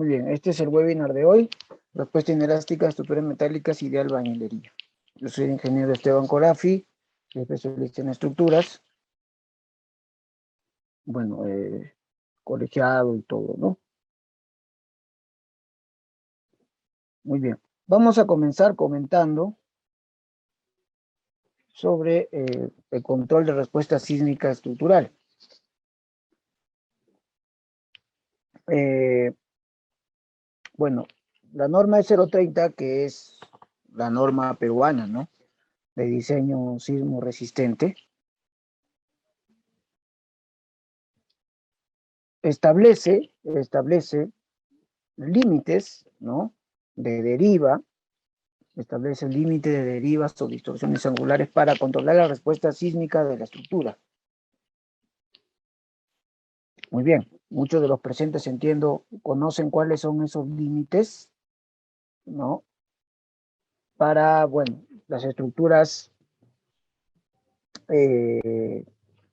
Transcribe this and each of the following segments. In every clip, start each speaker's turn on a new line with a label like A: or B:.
A: Muy bien, este es el webinar de hoy. Respuesta inelástica, estructuras metálicas y de albañilería. Yo soy el ingeniero Esteban Corafi, especialista en estructuras. Bueno, colegiado y todo, ¿no? Muy bien. Vamos a comenzar comentando sobre el control de respuesta sísmica estructural. Bueno, la norma es 030, que es la norma peruana, ¿no? De diseño sismo resistente. Establece límites, ¿no? De deriva, establece el límite de derivas o distorsiones angulares para controlar la respuesta sísmica de la estructura. Muy bien, muchos de los presentes, entiendo, conocen cuáles son esos límites, ¿no? Para, bueno, las estructuras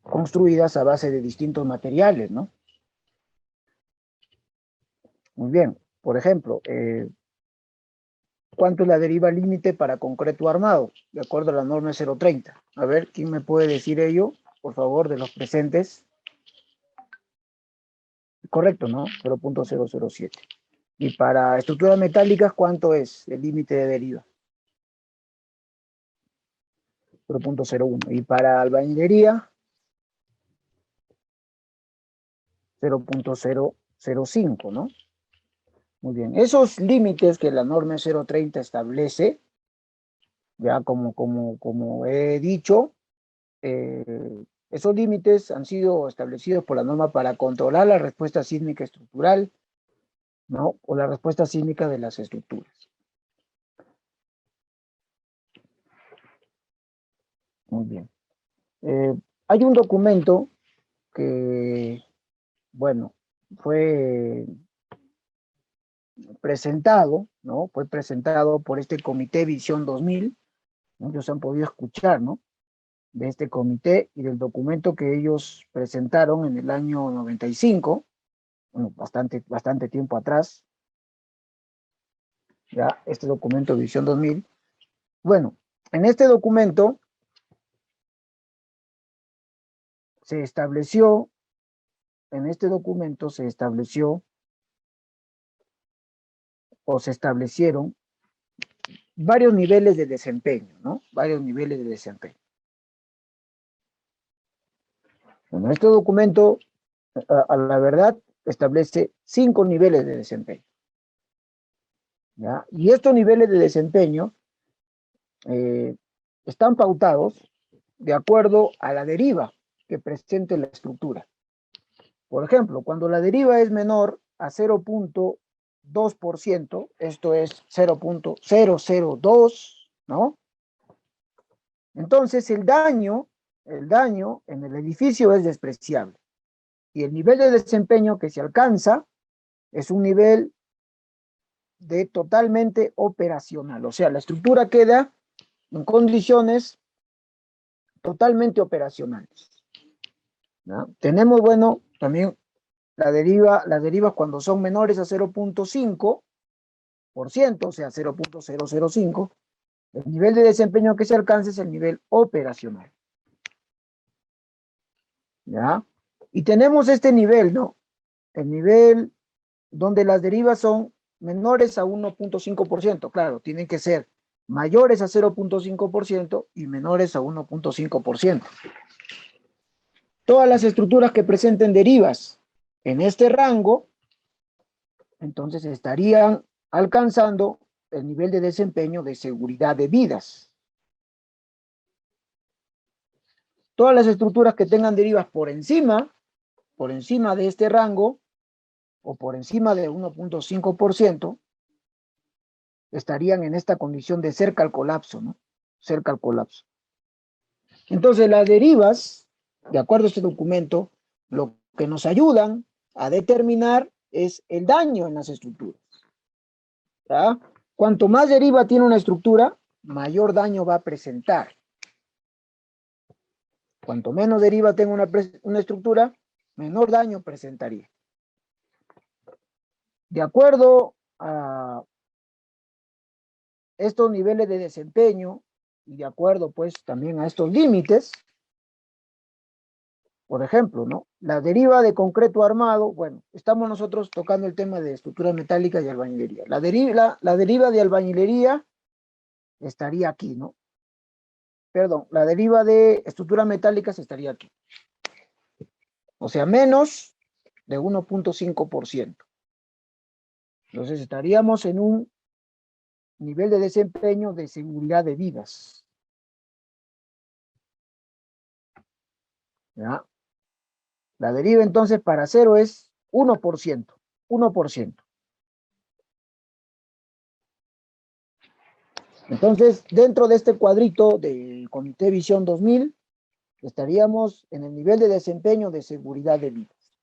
A: construidas a base de distintos materiales, ¿no? Muy bien, por ejemplo, ¿cuánto es la deriva límite para concreto armado? De acuerdo a la norma 030. A ver, ¿quién me puede decir ello? Por favor, de los presentes. Correcto, ¿no? 0.007. Y para estructuras metálicas, ¿cuánto es el límite de deriva? 0.01. Y para albañilería, 0.005, ¿no? Muy bien. Esos límites que la norma 030 establece, ya como he dicho, esos límites han sido establecidos por la norma para controlar la respuesta sísmica estructural, ¿no? O la respuesta sísmica de las estructuras. Muy bien. Hay un documento que, bueno, fue presentado, ¿no? Fue presentado por este Comité Visión 2000, ¿no? Ellos han podido escuchar, ¿no? De este comité y del documento que ellos presentaron en el año 95, bueno, bastante tiempo atrás, ya, este documento Visión 2000. Bueno, en este documento se estableció, o se establecieron varios niveles de desempeño, ¿no? Varios niveles de desempeño. Bueno, este documento, a la verdad, establece 5 niveles de desempeño, ¿ya? Y estos niveles de desempeño están pautados de acuerdo a la deriva que presente la estructura. Por ejemplo, cuando la deriva es menor a 0.2%, esto es 0.002, ¿no? Entonces el daño en el edificio es despreciable. Y el nivel de desempeño que se alcanza es un nivel de totalmente operacional. O sea, la estructura queda en condiciones totalmente operacionales, ¿no? Tenemos, bueno, también las derivas cuando son menores a 0.5%, o sea, 0.005, el nivel de desempeño que se alcanza es el nivel operacional, ¿ya? Y tenemos este nivel, ¿no? El nivel donde las derivas son menores a 1.5%, claro, tienen que ser mayores a 0.5% y menores a 1.5%. Todas las estructuras que presenten derivas en este rango, entonces estarían alcanzando el nivel de desempeño de seguridad de vidas. Todas las estructuras que tengan derivas por encima de este rango o por encima de 1.5%, estarían en esta condición de cerca al colapso, ¿no? Cerca al colapso. Entonces, las derivas, de acuerdo a este documento, lo que nos ayudan a determinar es el daño en las estructuras, ¿ya? Cuanto más deriva tiene una estructura, mayor daño va a presentar. Cuanto menos deriva tenga una estructura, menor daño presentaría. De acuerdo a estos niveles de desempeño y de acuerdo pues también a estos límites, por ejemplo, ¿no? La deriva de concreto armado, bueno, estamos nosotros tocando el tema de estructuras metálicas y albañilería. La deriva de albañilería estaría aquí, ¿no? Perdón, la deriva de estructuras metálicas estaría aquí. O sea, menos de 1.5%. Entonces estaríamos en un nivel de desempeño de seguridad de vidas. ¿Ya? La deriva entonces para cero es 1%. 1%. Entonces, dentro de este cuadrito del Comité Visión 2000, estaríamos en el nivel de desempeño de seguridad de vidas.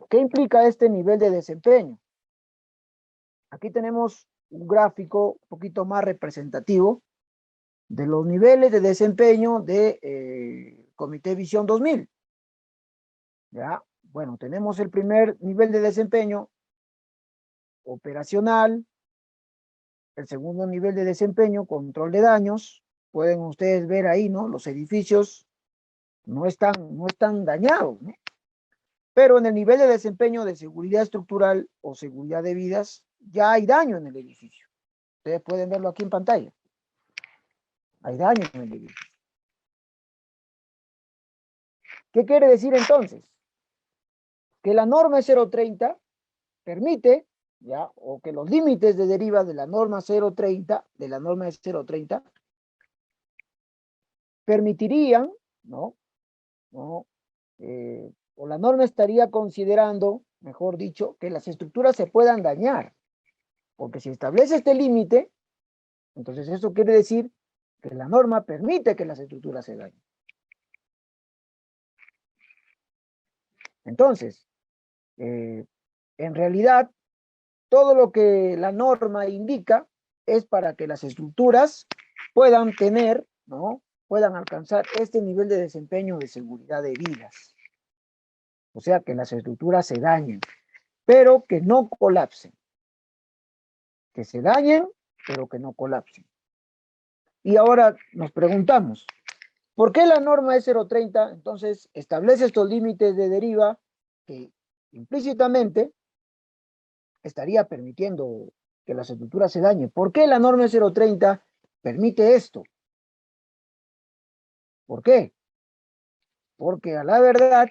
A: ¿Qué implica este nivel de desempeño? Aquí tenemos un gráfico un poquito más representativo de los niveles de desempeño de Comité Visión 2000. ¿Ya? Bueno, tenemos el primer nivel de desempeño operacional, el segundo nivel de desempeño, control de daños. Pueden ustedes ver ahí, ¿no? Los edificios no están dañados, ¿no? Pero en el nivel de desempeño de seguridad estructural o seguridad de vidas, ya hay daño en el edificio. Ustedes pueden verlo aquí en pantalla. Hay daño en el edificio. ¿Qué quiere decir entonces? Que la norma 030 permite, ¿ya? O que los límites de deriva de la norma 030, de la norma 030, permitirían, ¿no? ¿No? O la norma estaría considerando, mejor dicho, que las estructuras se puedan dañar. Porque si establece este límite, entonces eso quiere decir que la norma permite que las estructuras se dañen. Entonces, en realidad, todo lo que la norma indica es para que las estructuras puedan tener, ¿no? Puedan alcanzar este nivel de desempeño de seguridad de vidas. O sea, que las estructuras se dañen, pero que no colapsen. Que se dañen, pero que no colapsen. Y ahora nos preguntamos, ¿por qué la norma es 030? Entonces establece estos límites de deriva que implícitamente estaría permitiendo que las estructuras se dañen. ¿Por qué la norma 030 permite esto? ¿Por qué? Porque a la verdad,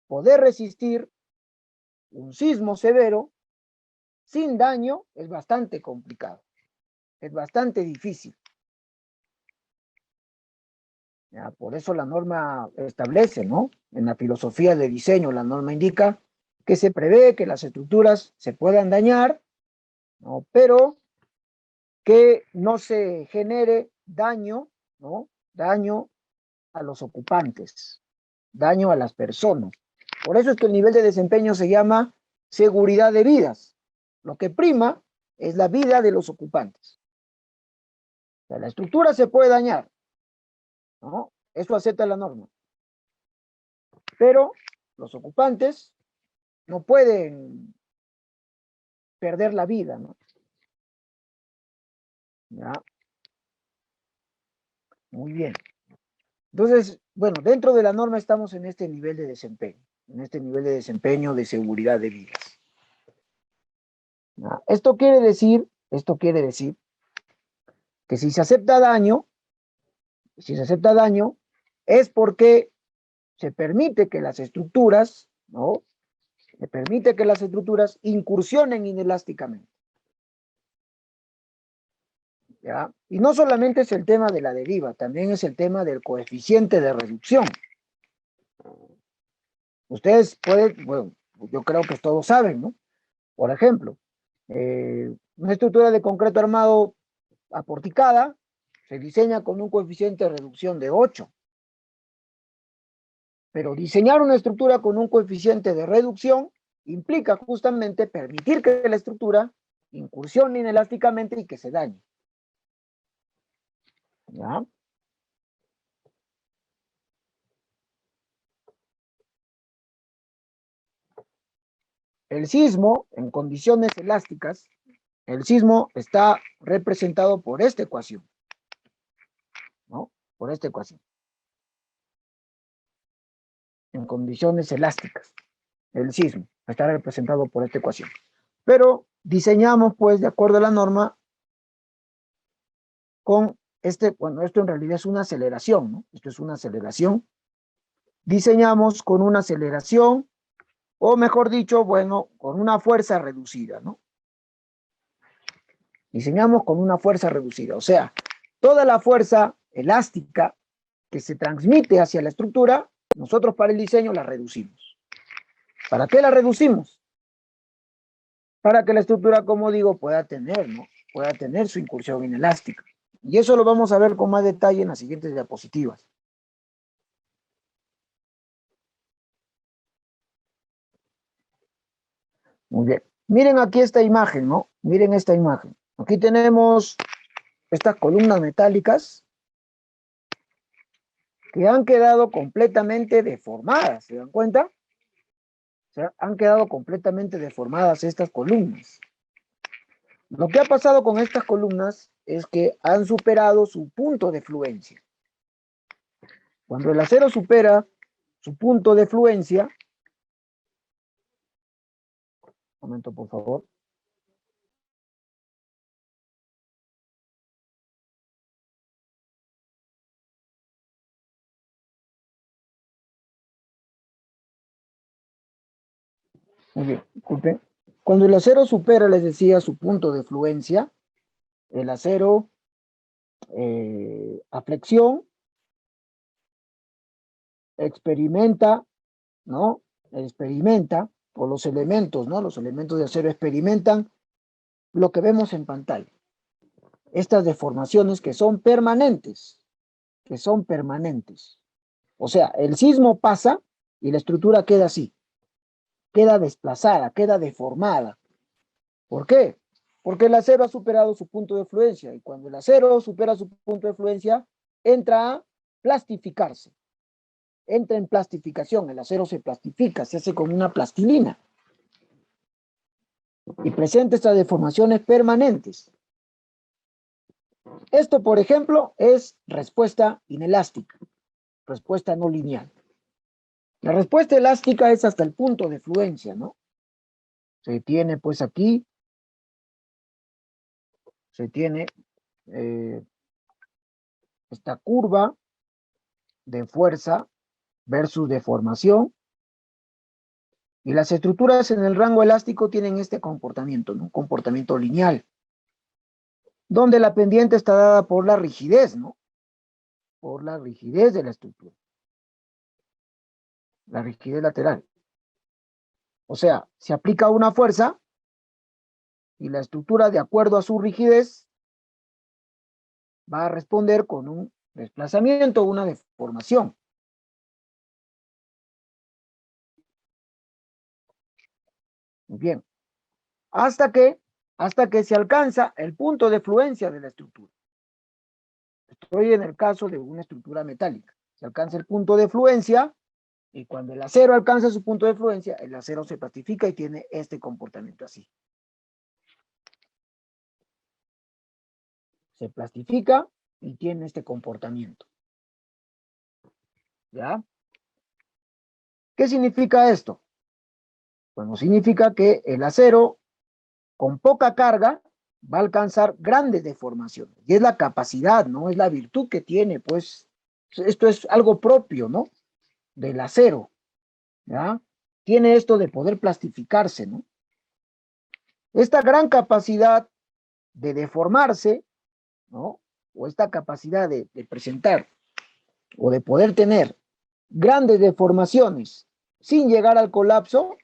A: poder resistir un sismo severo sin daño es bastante complicado, es bastante difícil. ¿Ya? Por eso la norma establece, ¿no? En la filosofía de diseño, la norma indica que se prevé que las estructuras se puedan dañar, ¿no? Pero que no se genere daño, ¿no? Daño a los ocupantes, daño a las personas. Por eso es que el nivel de desempeño se llama seguridad de vidas. Lo que prima es la vida de los ocupantes. O sea, la estructura se puede dañar, ¿no? Eso acepta la norma. Pero los ocupantes no pueden perder la vida, ¿no? ¿Ya? Muy bien. Entonces, bueno, dentro de la norma estamos en este nivel de desempeño, en este nivel de desempeño de seguridad de vidas. ¿Ya? Esto quiere decir que si se acepta daño, es porque se permite que las estructuras, ¿no? Se permite que las estructuras incursionen inelásticamente. ¿Ya? Y no solamente es el tema de la deriva, también es el tema del coeficiente de reducción. Ustedes pueden, bueno, yo creo que todos saben, ¿no? Por ejemplo, una estructura de concreto armado aporticada se diseña con un coeficiente de reducción de 8. Pero diseñar una estructura con un coeficiente de reducción implica justamente permitir que la estructura incursione inelásticamente y que se dañe. ¿Ya? el sismo en condiciones elásticas, el sismo está representado por esta ecuación, ¿no? Por esta ecuación. En condiciones elásticas, el sismo está representado por esta ecuación. Pero diseñamos, pues, de acuerdo a la norma, con bueno, esto en realidad es una aceleración, ¿no? Esto es una aceleración. Diseñamos con una aceleración, o mejor dicho, bueno, con una fuerza reducida, ¿no? Diseñamos con una fuerza reducida, o sea, toda la fuerza elástica que se transmite hacia la estructura, nosotros para el diseño la reducimos. ¿Para qué la reducimos? Para que la estructura, como digo, pueda tener, ¿no? Pueda tener su incursión inelástica. Y eso lo vamos a ver con más detalle en las siguientes diapositivas. Muy bien. Miren aquí esta imagen, ¿no? Miren esta imagen. Aquí tenemos estas columnas metálicas que han quedado completamente deformadas, ¿se dan cuenta? O sea, han quedado completamente deformadas estas columnas. Lo que ha pasado con estas columnas es que han superado su punto de fluencia. Cuando el acero supera su punto de fluencia, un momento por favor. Muy bien, disculpen. Cuando el acero supera, les decía, su punto de fluencia, el acero a flexión experimenta, ¿no? Experimenta, o los elementos, ¿no? Los elementos de acero experimentan lo que vemos en pantalla. Estas deformaciones que son permanentes, que son permanentes. O sea, el sismo pasa y la estructura queda así, queda desplazada, queda deformada. ¿Por qué? Porque el acero ha superado su punto de fluencia y cuando el acero supera su punto de fluencia, entra a plastificarse. Entra en plastificación, el acero se plastifica, se hace como una plastilina y presenta estas deformaciones permanentes. Esto, por ejemplo, es respuesta inelástica, respuesta no lineal. La respuesta elástica es hasta el punto de fluencia, ¿no? Se tiene pues aquí, se tiene esta curva de fuerza versus deformación, y las estructuras en el rango elástico tienen este comportamiento, ¿no? Un comportamiento lineal, donde la pendiente está dada por la rigidez, ¿no? Por la rigidez de la estructura, la rigidez lateral. O sea, se aplica una fuerza y la estructura, de acuerdo a su rigidez, va a responder con un desplazamiento o una deformación. Muy bien. Hasta que se alcanza el punto de fluencia de la estructura. Estoy en el caso de una estructura metálica. Se alcanza el punto de fluencia y cuando el acero alcanza su punto de fluencia, el acero se plastifica y tiene este comportamiento así. Se plastifica y tiene este comportamiento. ¿Ya? ¿Qué significa esto? Bueno, significa que el acero con poca carga va a alcanzar grandes deformaciones. Y es la capacidad, ¿no? Es la virtud que tiene, pues, esto es algo propio, ¿no? Del acero, ¿ya? Tiene esto de poder plastificarse, ¿no? Esta gran capacidad de deformarse, ¿no? O esta capacidad de presentar o de poder tener grandes deformaciones sin llegar al colapso,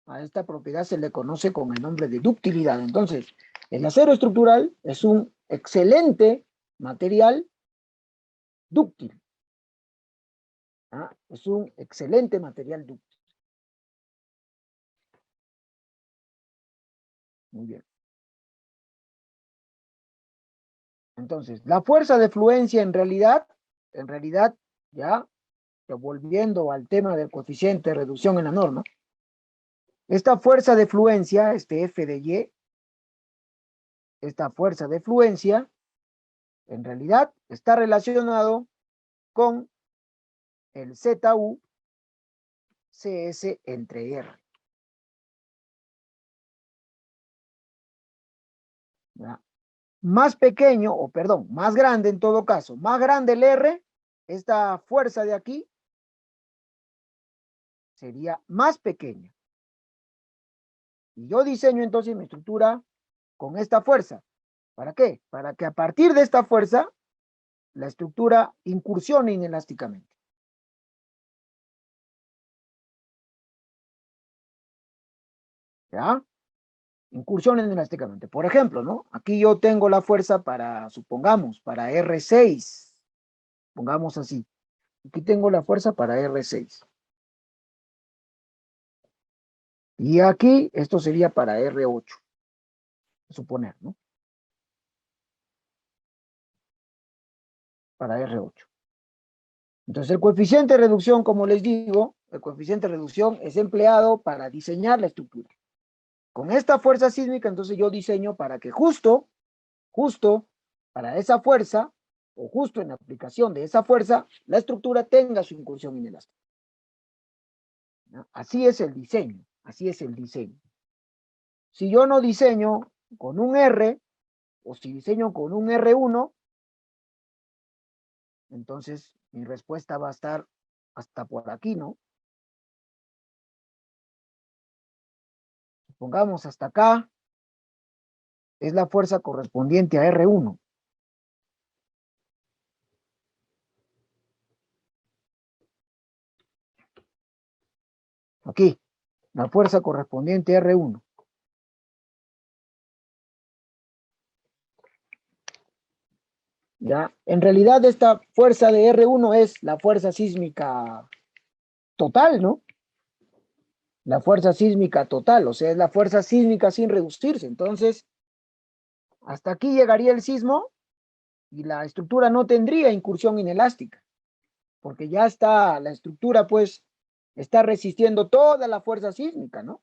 A: a esta propiedad se le conoce con el nombre de ductilidad. Entonces, el acero estructural es un excelente material dúctil. ¿Ah? Es un excelente material dúctil. Muy bien. Entonces, la fuerza de fluencia en realidad, ya volviendo al tema del coeficiente de reducción en la norma, esta fuerza de fluencia, este F de Y, esta fuerza de fluencia, en realidad está relacionado con el ZU CS entre R. ¿Ya? Más pequeño, o perdón, más grande en todo caso, más grande el R, esta fuerza de aquí sería más pequeña. Y yo diseño entonces mi estructura con esta fuerza. ¿Para qué? Para que a partir de esta fuerza la estructura incursione inelásticamente. ¿Ya? Incursionen inelásticamente. Por ejemplo, ¿no? Aquí yo tengo la fuerza para, supongamos, para R6. Pongamos así. Aquí tengo la fuerza para R6. Y aquí esto sería para R8. Suponer, ¿no? Para R8. Entonces el coeficiente de reducción, como les digo, el coeficiente de reducción es empleado para diseñar la estructura. Con esta fuerza sísmica, entonces yo diseño para que justo para esa fuerza, o justo en la aplicación de esa fuerza, la estructura tenga su incursión inelástica. ¿No? Así es el diseño, así es el diseño. Si yo no diseño con un R, o si diseño con un R1, entonces mi respuesta va a estar hasta por aquí, ¿no? Pongamos hasta acá, es la fuerza correspondiente a R1. Aquí, la fuerza correspondiente a R1. ¿Ya? En realidad esta fuerza de R1 es la fuerza sísmica total, ¿no? La fuerza sísmica total, o sea, es la fuerza sísmica sin reducirse. Entonces, hasta aquí llegaría el sismo y la estructura no tendría incursión inelástica, porque ya está, la estructura pues está resistiendo toda la fuerza sísmica, ¿no?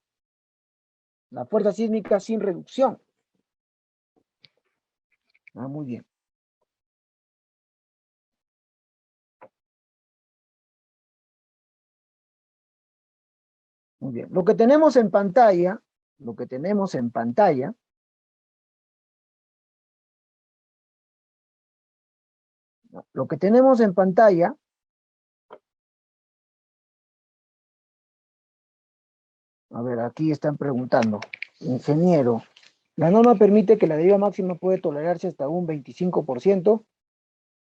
A: La fuerza sísmica sin reducción. Ah, muy bien. Muy bien. Lo que tenemos en pantalla, lo que tenemos en pantalla, lo que tenemos en pantalla, a ver, aquí están preguntando, ingeniero, la norma permite que la deriva máxima puede tolerarse hasta un 25%,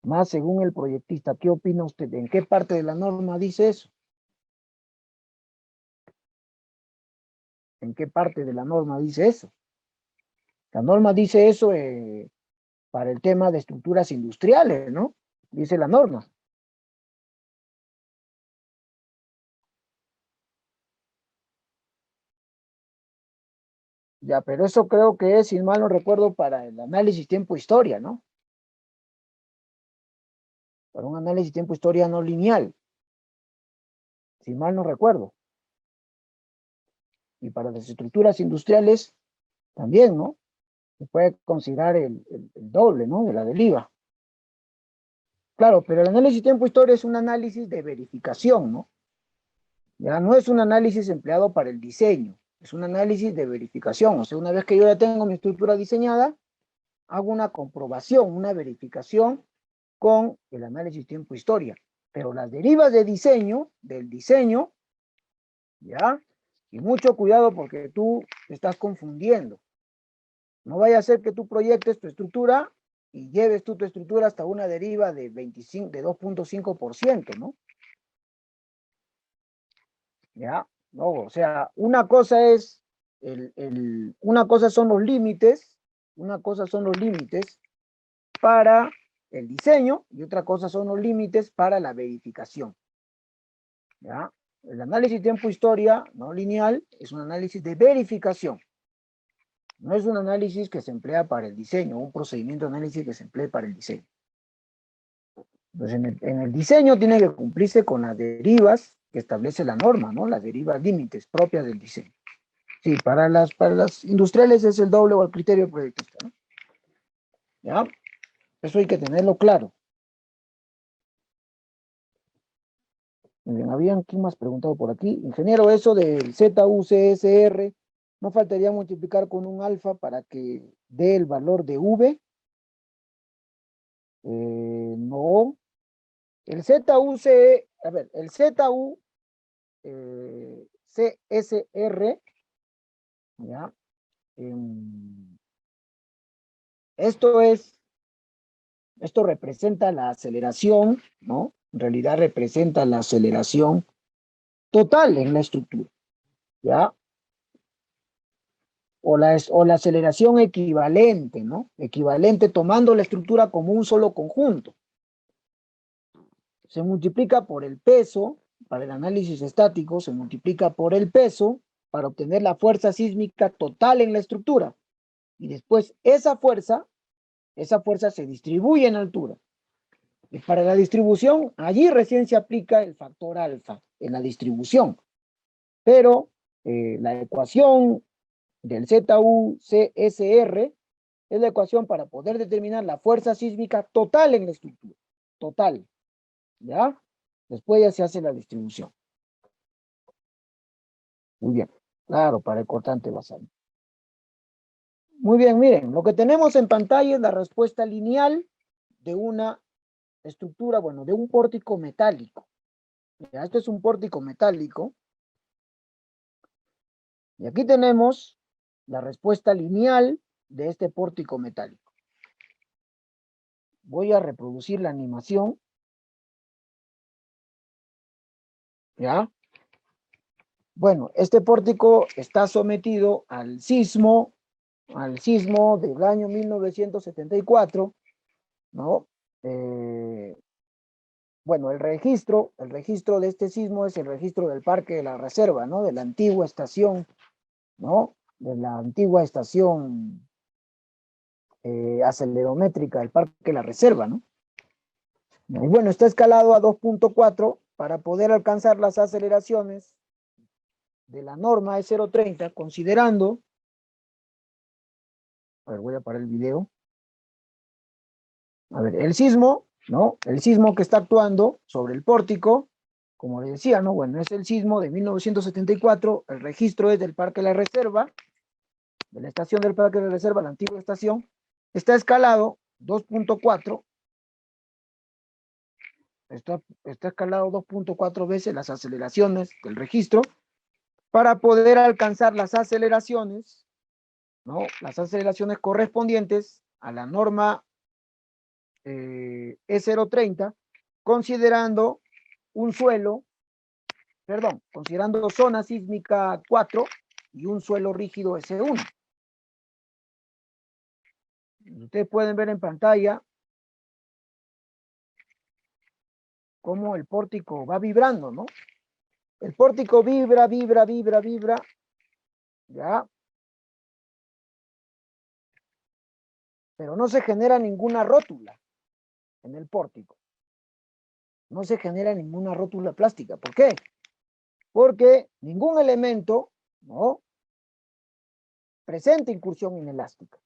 A: más según el proyectista. ¿Qué opina usted? ¿En qué parte de la norma dice eso? ¿En qué parte de la norma dice eso? La norma dice eso para el tema de estructuras industriales, ¿no? Dice la norma. Ya, pero eso creo que es, si mal no recuerdo, para el análisis tiempo-historia, ¿no? Para un análisis tiempo-historia no lineal, si mal no recuerdo. Y para las estructuras industriales también, ¿no? Se puede considerar el doble, ¿no? De la del IVA. Claro, pero el análisis tiempo-historia es un análisis de verificación, ¿no? Ya no es un análisis empleado para el diseño, es un análisis de verificación. O sea, una vez que yo ya tengo mi estructura diseñada, hago una comprobación, una verificación con el análisis tiempo-historia. Pero las derivas de diseño, del diseño, ¿ya? Y mucho cuidado porque tú te estás confundiendo. No vaya a ser que tú proyectes tu estructura y lleves tú tu estructura hasta una deriva de 25, de 2.5%, ¿no? ¿Ya? No, o sea, una cosa es, una cosa son los límites, una cosa son los límites para el diseño y otra cosa son los límites para la verificación. ¿Ya? El análisis tiempo-historia no lineal es un análisis de verificación. No es un análisis que se emplea para el diseño, un procedimiento de análisis que se emplea para el diseño. Entonces, en el diseño tiene que cumplirse con las derivas que establece la norma, ¿no? Las derivas límites propias del diseño. Sí, para las industriales es el doble o el criterio proyectista, ¿no? ¿Ya? Eso hay que tenerlo claro. Muy bien, habían, ¿quién más preguntado por aquí? Ingeniero, eso del ZUCSR, ¿no faltaría multiplicar con un alfa para que dé el valor de V? No. El ZUC, a ver, el ZUCSR, ¿ya? Esto esto representa la aceleración, ¿no? En realidad representa la aceleración total en la estructura, ¿ya? O la aceleración equivalente, ¿no? Equivalente tomando la estructura como un solo conjunto. Se multiplica por el peso, para el análisis estático, se multiplica por el peso para obtener la fuerza sísmica total en la estructura. Y después esa fuerza se distribuye en altura. Y para la distribución, allí recién se aplica el factor alfa en la distribución. Pero la ecuación del ZUCSR es la ecuación para poder determinar la fuerza sísmica total en la estructura. Total. ¿Ya? Después ya se hace la distribución. Muy bien. Claro, para el cortante basal. Muy bien, miren, lo que tenemos en pantalla es la respuesta lineal de una estructura, bueno, de un pórtico metálico. Ya, esto es un pórtico metálico. Y aquí tenemos la respuesta lineal de este pórtico metálico. Voy a reproducir la animación. ¿Ya? Bueno, este pórtico está sometido al sismo del año 1974, ¿no? Bueno, el registro de este sismo es el registro del Parque de la Reserva, ¿no? De la antigua estación, ¿no? De la antigua estación acelerométrica del Parque de la Reserva, ¿no? Y bueno, está escalado a 2.4 para poder alcanzar las aceleraciones de la norma de 0.30, considerando, a ver, voy a parar el video. A ver, el sismo, ¿no? El sismo que está actuando sobre el pórtico, como les decía, ¿no? Bueno, es el sismo de 1974, el registro es del Parque de la Reserva, de la estación del Parque de la Reserva, la antigua estación, está escalado 2.4, está escalado 2.4 veces las aceleraciones del registro, para poder alcanzar las aceleraciones, ¿no? Las aceleraciones correspondientes a la norma E030, considerando un suelo, considerando zona sísmica 4 y un suelo rígido S1. Ustedes pueden ver en pantalla cómo el pórtico va vibrando, ¿no? El pórtico vibra, ¿ya? Pero no se genera ninguna rótula en el pórtico. No se genera ninguna rótula plástica. ¿Por qué? Porque ningún elemento, ¿no?, presenta incursión inelástica.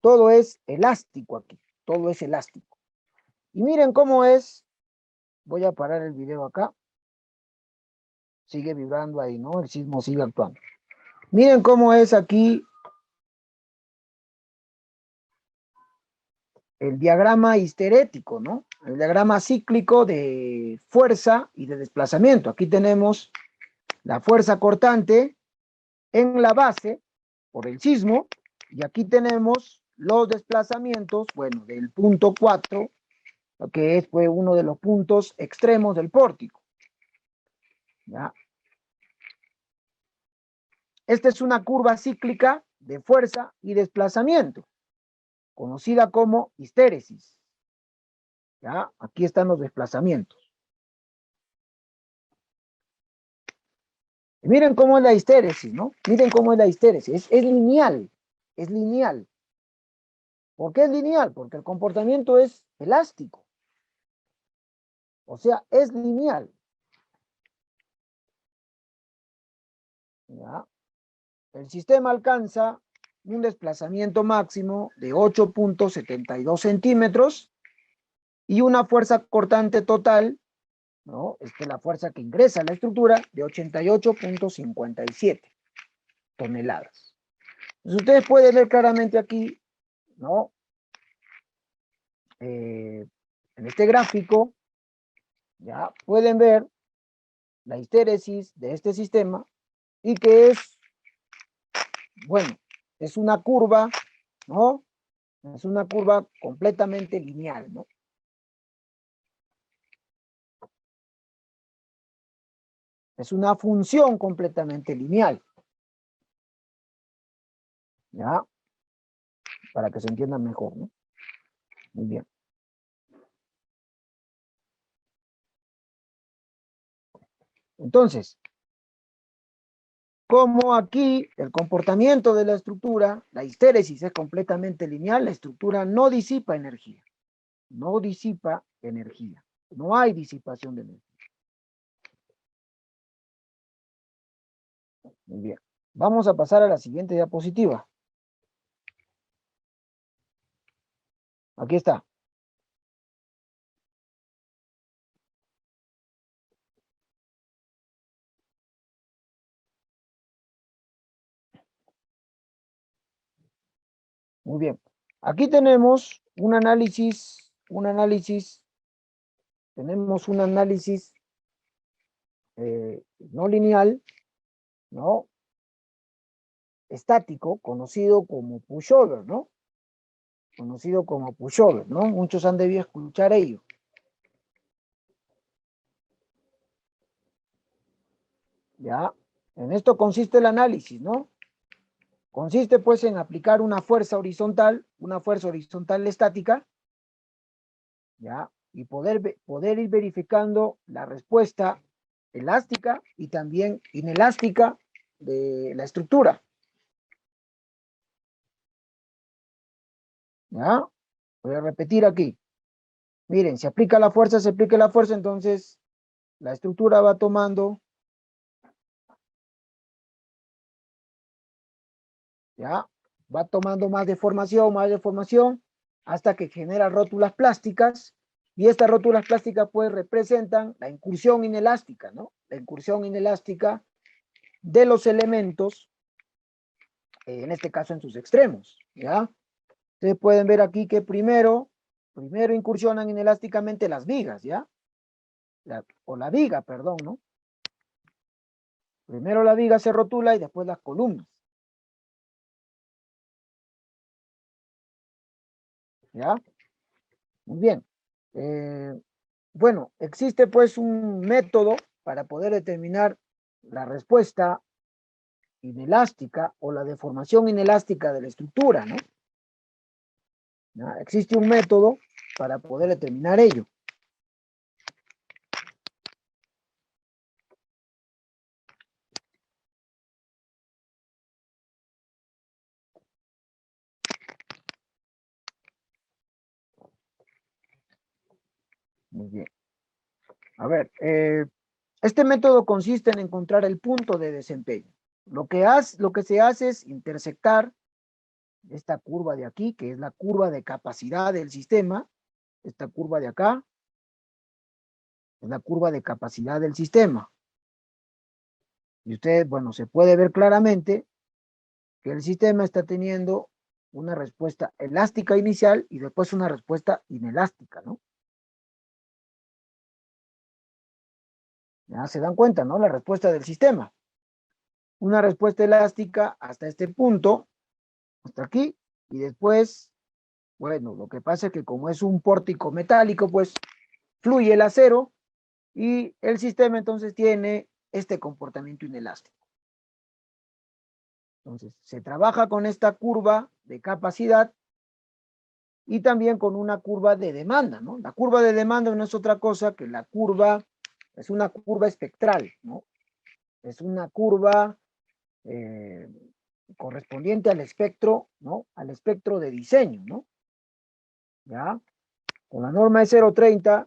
A: Todo es elástico aquí, todo es elástico. Y miren cómo es, voy a parar el video acá, sigue vibrando ahí, ¿no? El sismo sigue actuando. Miren cómo es aquí el diagrama histerético, ¿no? El diagrama cíclico de fuerza y de desplazamiento. Aquí tenemos la fuerza cortante en la base por el sismo, y aquí tenemos los desplazamientos, bueno, del punto 4, que fue uno de los puntos extremos del pórtico. ¿Ya? Esta es una curva cíclica de fuerza y desplazamiento, conocida como histéresis. ¿Ya? Aquí están los desplazamientos. Y miren cómo es la histéresis, ¿no? Miren cómo es la histéresis. Es lineal, es lineal. ¿Por qué es lineal? Porque el comportamiento es elástico. O sea, es lineal. ¿ya? El sistema alcanza un desplazamiento máximo de 8.72 centímetros y una fuerza cortante total, ¿no? La fuerza que ingresa a la estructura de 88.57 toneladas. Entonces ustedes pueden ver claramente aquí, ¿no? En este gráfico, ya pueden ver la histéresis de este sistema y que es, bueno, es una curva, ¿no? Es una curva completamente lineal, ¿no? Es una función completamente lineal, ¿ya? Para que se entienda mejor, ¿no? Muy bien. Entonces, como aquí el comportamiento de la estructura, la histéresis es completamente lineal, la estructura no disipa energía. No disipa energía. No hay disipación de energía. Muy bien. Vamos a pasar a la siguiente diapositiva. Aquí está. Muy bien. Aquí tenemos tenemos un análisis no lineal, ¿no? Estático, conocido como pushover, ¿no? Conocido como pushover, ¿no? Muchos han debido escuchar ello. Ya, en esto consiste el análisis, ¿no? Consiste pues en aplicar una fuerza horizontal estática, ¿ya? Y poder ir verificando la respuesta elástica y también inelástica de la estructura, ¿ya? Voy a repetir aquí. Miren, se aplica la fuerza, entonces la estructura va tomando, ¿ya? Va tomando más deformación, hasta que genera rótulas plásticas, y estas rótulas plásticas pues representan la incursión inelástica, ¿no? La incursión inelástica de los elementos, en este caso en sus extremos, ¿ya? Ustedes pueden ver aquí que primero incursionan inelásticamente las vigas, ¿ya? La viga, perdón, ¿no? Primero la viga se rotula y después las columnas, ¿ya? Muy bien. Bueno, existe pues un método para poder determinar la respuesta inelástica o la deformación inelástica de la estructura, ¿no? ¿Ya? Existe un método para poder determinar ello. Muy bien. A ver, este método consiste en encontrar el punto de desempeño. Lo que se hace es intersectar esta curva de aquí, que es la curva de capacidad del sistema. Esta curva de acá es la curva de capacidad del sistema. Y usted, bueno, se puede ver claramente que el sistema está teniendo una respuesta elástica inicial y después una respuesta inelástica, ¿no? Ya se dan cuenta, ¿no? La respuesta del sistema. Una respuesta elástica hasta este punto, hasta aquí, y después, bueno, lo que pasa es que como es un pórtico metálico, pues fluye el acero y el sistema entonces tiene este comportamiento inelástico. Entonces, se trabaja con esta curva de capacidad y también con una curva de demanda, ¿no? La curva de demanda no es otra cosa que es una curva espectral, ¿no? Es una curva eh, correspondiente al espectro, ¿no? Al espectro de diseño, ¿no? ¿Ya? Con la norma de 0.30,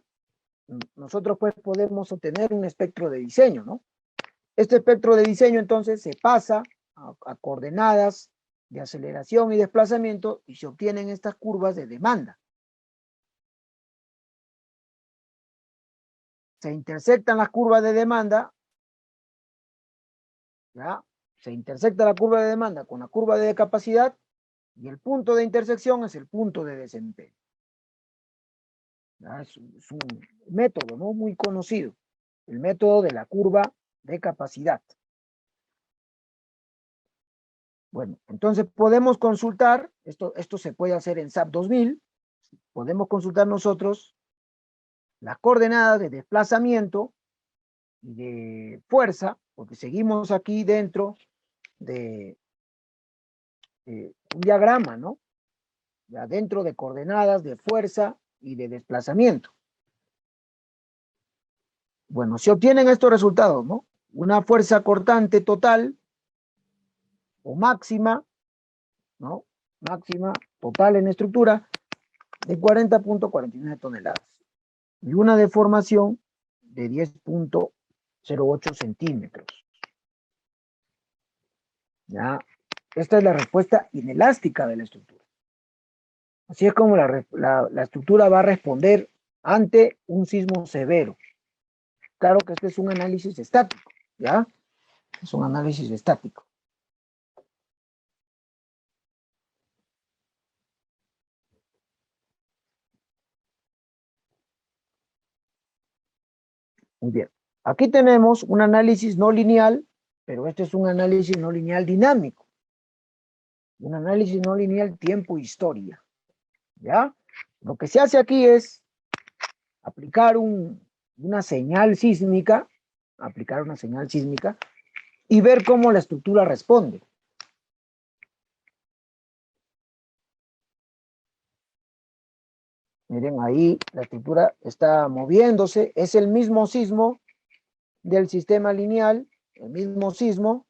A: nosotros pues podemos obtener un espectro de diseño, ¿no? Este espectro de diseño entonces se pasa a coordenadas de aceleración y desplazamiento y se obtienen estas curvas de demanda. Se intersectan las curvas de demanda, ¿ya? Se intersecta la curva de demanda con la curva de capacidad y el punto de intersección es el punto de desempeño. Es un método, ¿no?, muy conocido, el método de la curva de capacidad. Bueno, entonces podemos consultar, esto se puede hacer en SAP 2000, podemos consultar nosotros las coordenadas de desplazamiento y de fuerza, porque seguimos aquí dentro de un diagrama, ¿no? Ya dentro de coordenadas de fuerza y de desplazamiento. Bueno, se obtienen estos resultados, ¿no? Una fuerza cortante total o máxima, ¿no? Máxima total en estructura de 40.49 toneladas y una deformación de 10.08 centímetros. ¿Ya? Esta es la respuesta inelástica de la estructura. Así es como la estructura va a responder ante un sismo severo. Claro que este es un análisis estático, ¿ya? Es un análisis estático. Muy bien. Aquí tenemos un análisis no lineal, pero este es un análisis no lineal dinámico. Un análisis no lineal tiempo-historia. ¿Ya? Lo que se hace aquí es aplicar una señal sísmica, y ver cómo la estructura responde. Miren, ahí la estructura está moviéndose, es el mismo sismo del sistema lineal, el mismo sismo,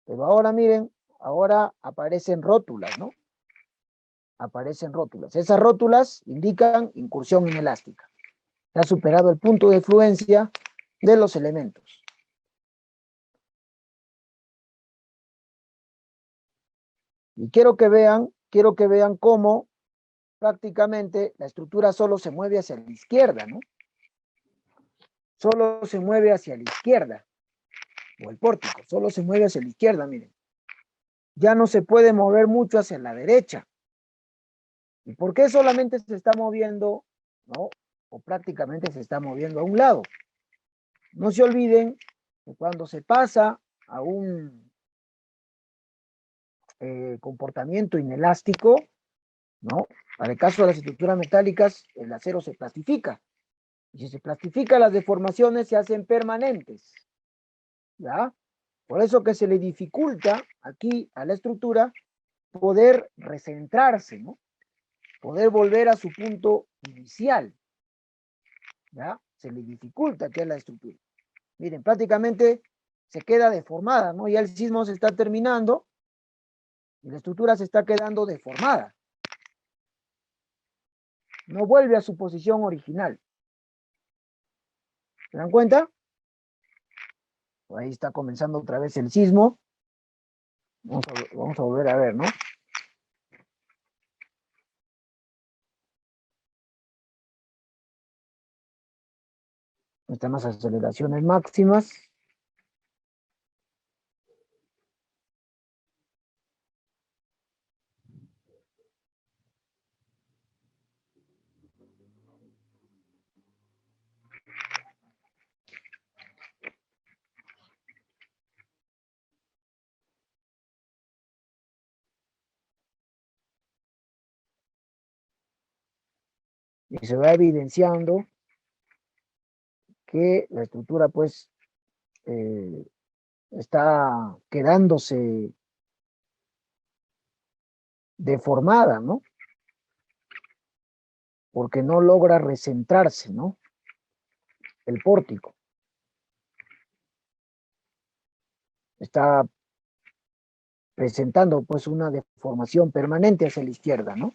A: pero ahora miren, ahora aparecen rótulas, ¿no? Aparecen rótulas. Esas rótulas indican incursión inelástica. Se ha superado el punto de fluencia de los elementos. Y quiero que vean cómo prácticamente la estructura solo se mueve hacia la izquierda, ¿no? Solo se mueve hacia la izquierda, o el pórtico, solo se mueve hacia la izquierda, miren. Ya no se puede mover mucho hacia la derecha. ¿Y por qué solamente se está moviendo, no? O prácticamente se está moviendo a un lado. No se olviden que cuando se pasa a un comportamiento inelástico, ¿no? Para el caso de las estructuras metálicas, el acero se plastifica. Y si se plastifica, las deformaciones se hacen permanentes. ¿Ya? Por eso que se le dificulta aquí a la estructura poder recentrarse, ¿no? Poder volver a su punto inicial. ¿Ya? Se le dificulta aquí a la estructura. Miren, prácticamente se queda deformada, ¿no? Ya el sismo se está terminando y la estructura se está quedando deformada. No vuelve a su posición original. ¿Se dan cuenta? Ahí está comenzando otra vez el sismo. Vamos a volver a ver, ¿no? Están las aceleraciones máximas. Y se va evidenciando que la estructura pues está quedándose deformada, ¿no? Porque no logra recentrarse, ¿no? El pórtico. Está presentando pues una deformación permanente hacia la izquierda, ¿no?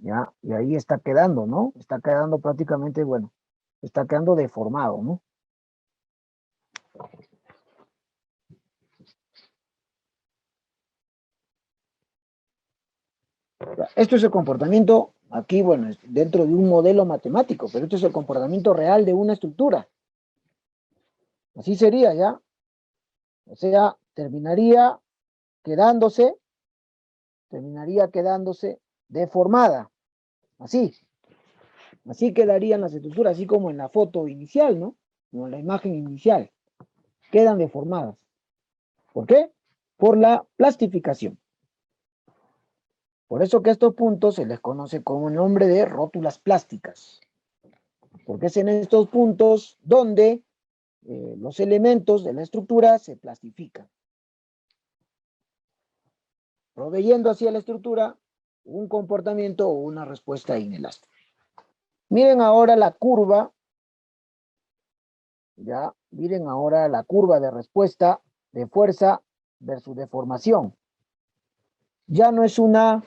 A: ¿ya? Y ahí está quedando, ¿no? Está quedando prácticamente, bueno, está quedando deformado, ¿no? Esto es el comportamiento, aquí, bueno, dentro de un modelo matemático, pero esto es el comportamiento real de una estructura. Así sería, ¿ya? O sea, quedándose, terminaría quedándose deformada. Así, así quedarían las estructuras, así como en la foto inicial, ¿no? Como en la imagen inicial. Quedan deformadas. ¿Por qué? Por la plastificación. Por eso que a estos puntos se les conoce como el nombre de rótulas plásticas. Porque es en estos puntos donde los elementos de la estructura se plastifican, proveyendo así a la estructura un comportamiento o una respuesta inelástica. Miren ahora la curva, ya, miren ahora la curva de respuesta de fuerza versus deformación. Ya no es una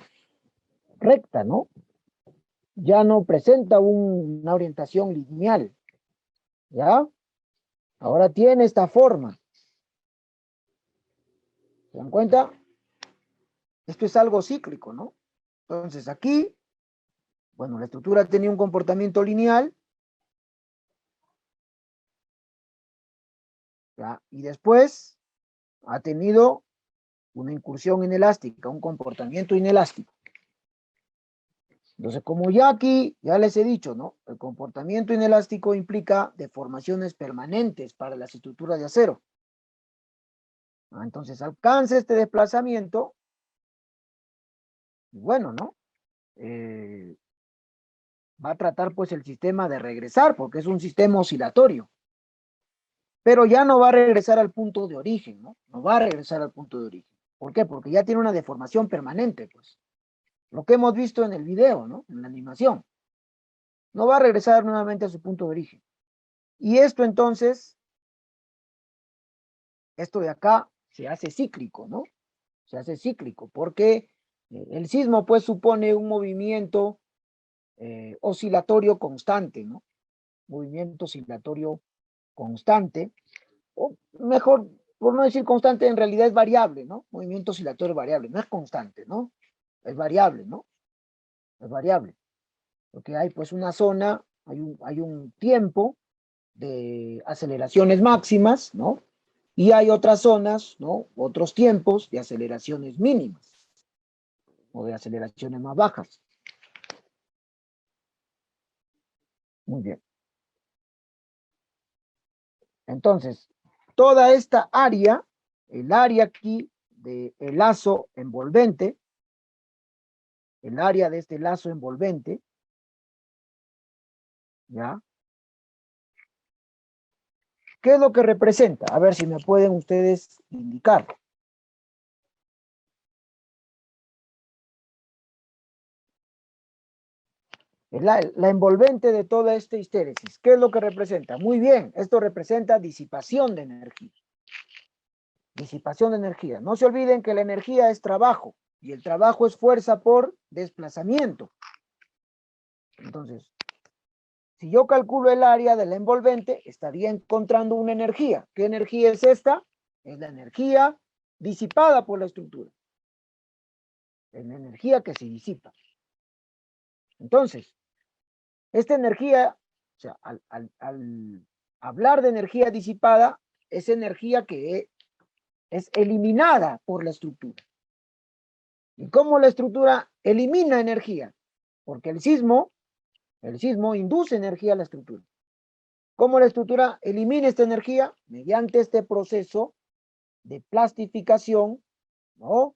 A: recta, ¿no? Ya no presenta una orientación lineal, ¿ya? Ahora tiene esta forma. ¿Se dan cuenta? Esto es algo cíclico, ¿no? Entonces aquí, bueno, la estructura tenía un comportamiento lineal, ¿ya? Y después ha tenido una incursión inelástica, un comportamiento inelástico. Entonces, como ya aquí, ya les he dicho, ¿no? El comportamiento inelástico implica deformaciones permanentes para las estructuras de acero. Entonces, alcanza este desplazamiento, y bueno, ¿no? Va a tratar pues el sistema de regresar, porque es un sistema oscilatorio. Pero ya no va a regresar al punto de origen, ¿no? No va a regresar al punto de origen. ¿Por qué? Porque ya tiene una deformación permanente, pues. Lo que hemos visto en el video, ¿no? En la animación. No va a regresar nuevamente a su punto de origen. Y esto entonces, esto de acá se hace cíclico, ¿no? Se hace cíclico, porque el sismo pues supone un movimiento oscilatorio constante, ¿no? Movimiento oscilatorio constante, o mejor, por no decir constante, en realidad es variable, ¿no? Movimiento oscilatorio variable, no es constante, ¿no? Es variable, ¿no? Es variable, porque hay pues una zona, hay un tiempo de aceleraciones máximas, ¿no? Y hay otras zonas, ¿no? Otros tiempos de aceleraciones mínimas o de aceleraciones más bajas. Muy bien. Entonces, toda esta área, el área aquí del lazo envolvente, el área de este lazo envolvente, ¿ya? ¿Qué es lo que representa? A ver si me pueden ustedes indicar. La envolvente de toda esta histéresis. ¿Qué es lo que representa? Muy bien, esto representa disipación de energía. Disipación de energía. No se olviden que la energía es trabajo y el trabajo es fuerza por desplazamiento. Entonces, si yo calculo el área de la envolvente, estaría encontrando una energía. ¿Qué energía es esta? Es la energía disipada por la estructura. Es la energía que se disipa. Entonces, esta energía, o sea, al hablar de energía disipada, es energía que es eliminada por la estructura. ¿Y cómo la estructura elimina energía? Porque el sismo induce energía a la estructura. ¿Cómo la estructura elimina esta energía? Mediante este proceso de plastificación, ¿no?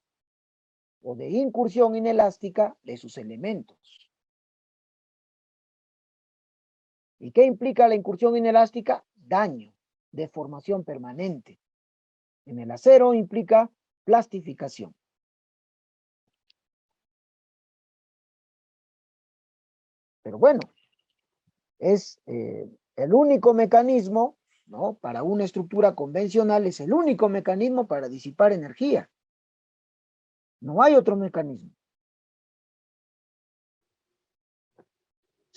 A: O de incursión inelástica de sus elementos. ¿Y qué implica la incursión inelástica? Daño, deformación permanente. En el acero implica plastificación. Pero bueno, es el único mecanismo, ¿no? Para una estructura convencional es el único mecanismo para disipar energía. No hay otro mecanismo.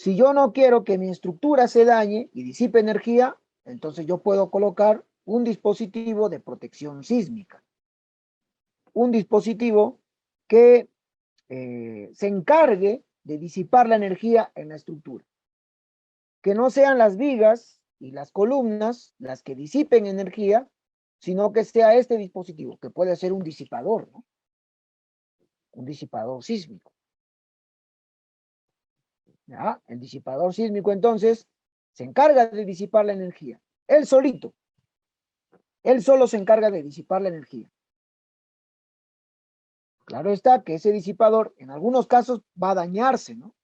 A: Si yo no quiero que mi estructura se dañe y disipe energía, entonces yo puedo colocar un dispositivo de protección sísmica. Un dispositivo que se encargue de disipar la energía en la estructura. Que no sean las vigas y las columnas las que disipen energía, sino que sea este dispositivo, que puede ser un disipador, ¿no? Un disipador sísmico. ¿Ya? El disipador sísmico entonces se encarga de disipar la energía. Él solito. Él solo se encarga de disipar la energía. Claro está que ese disipador en algunos casos va a dañarse, ¿no?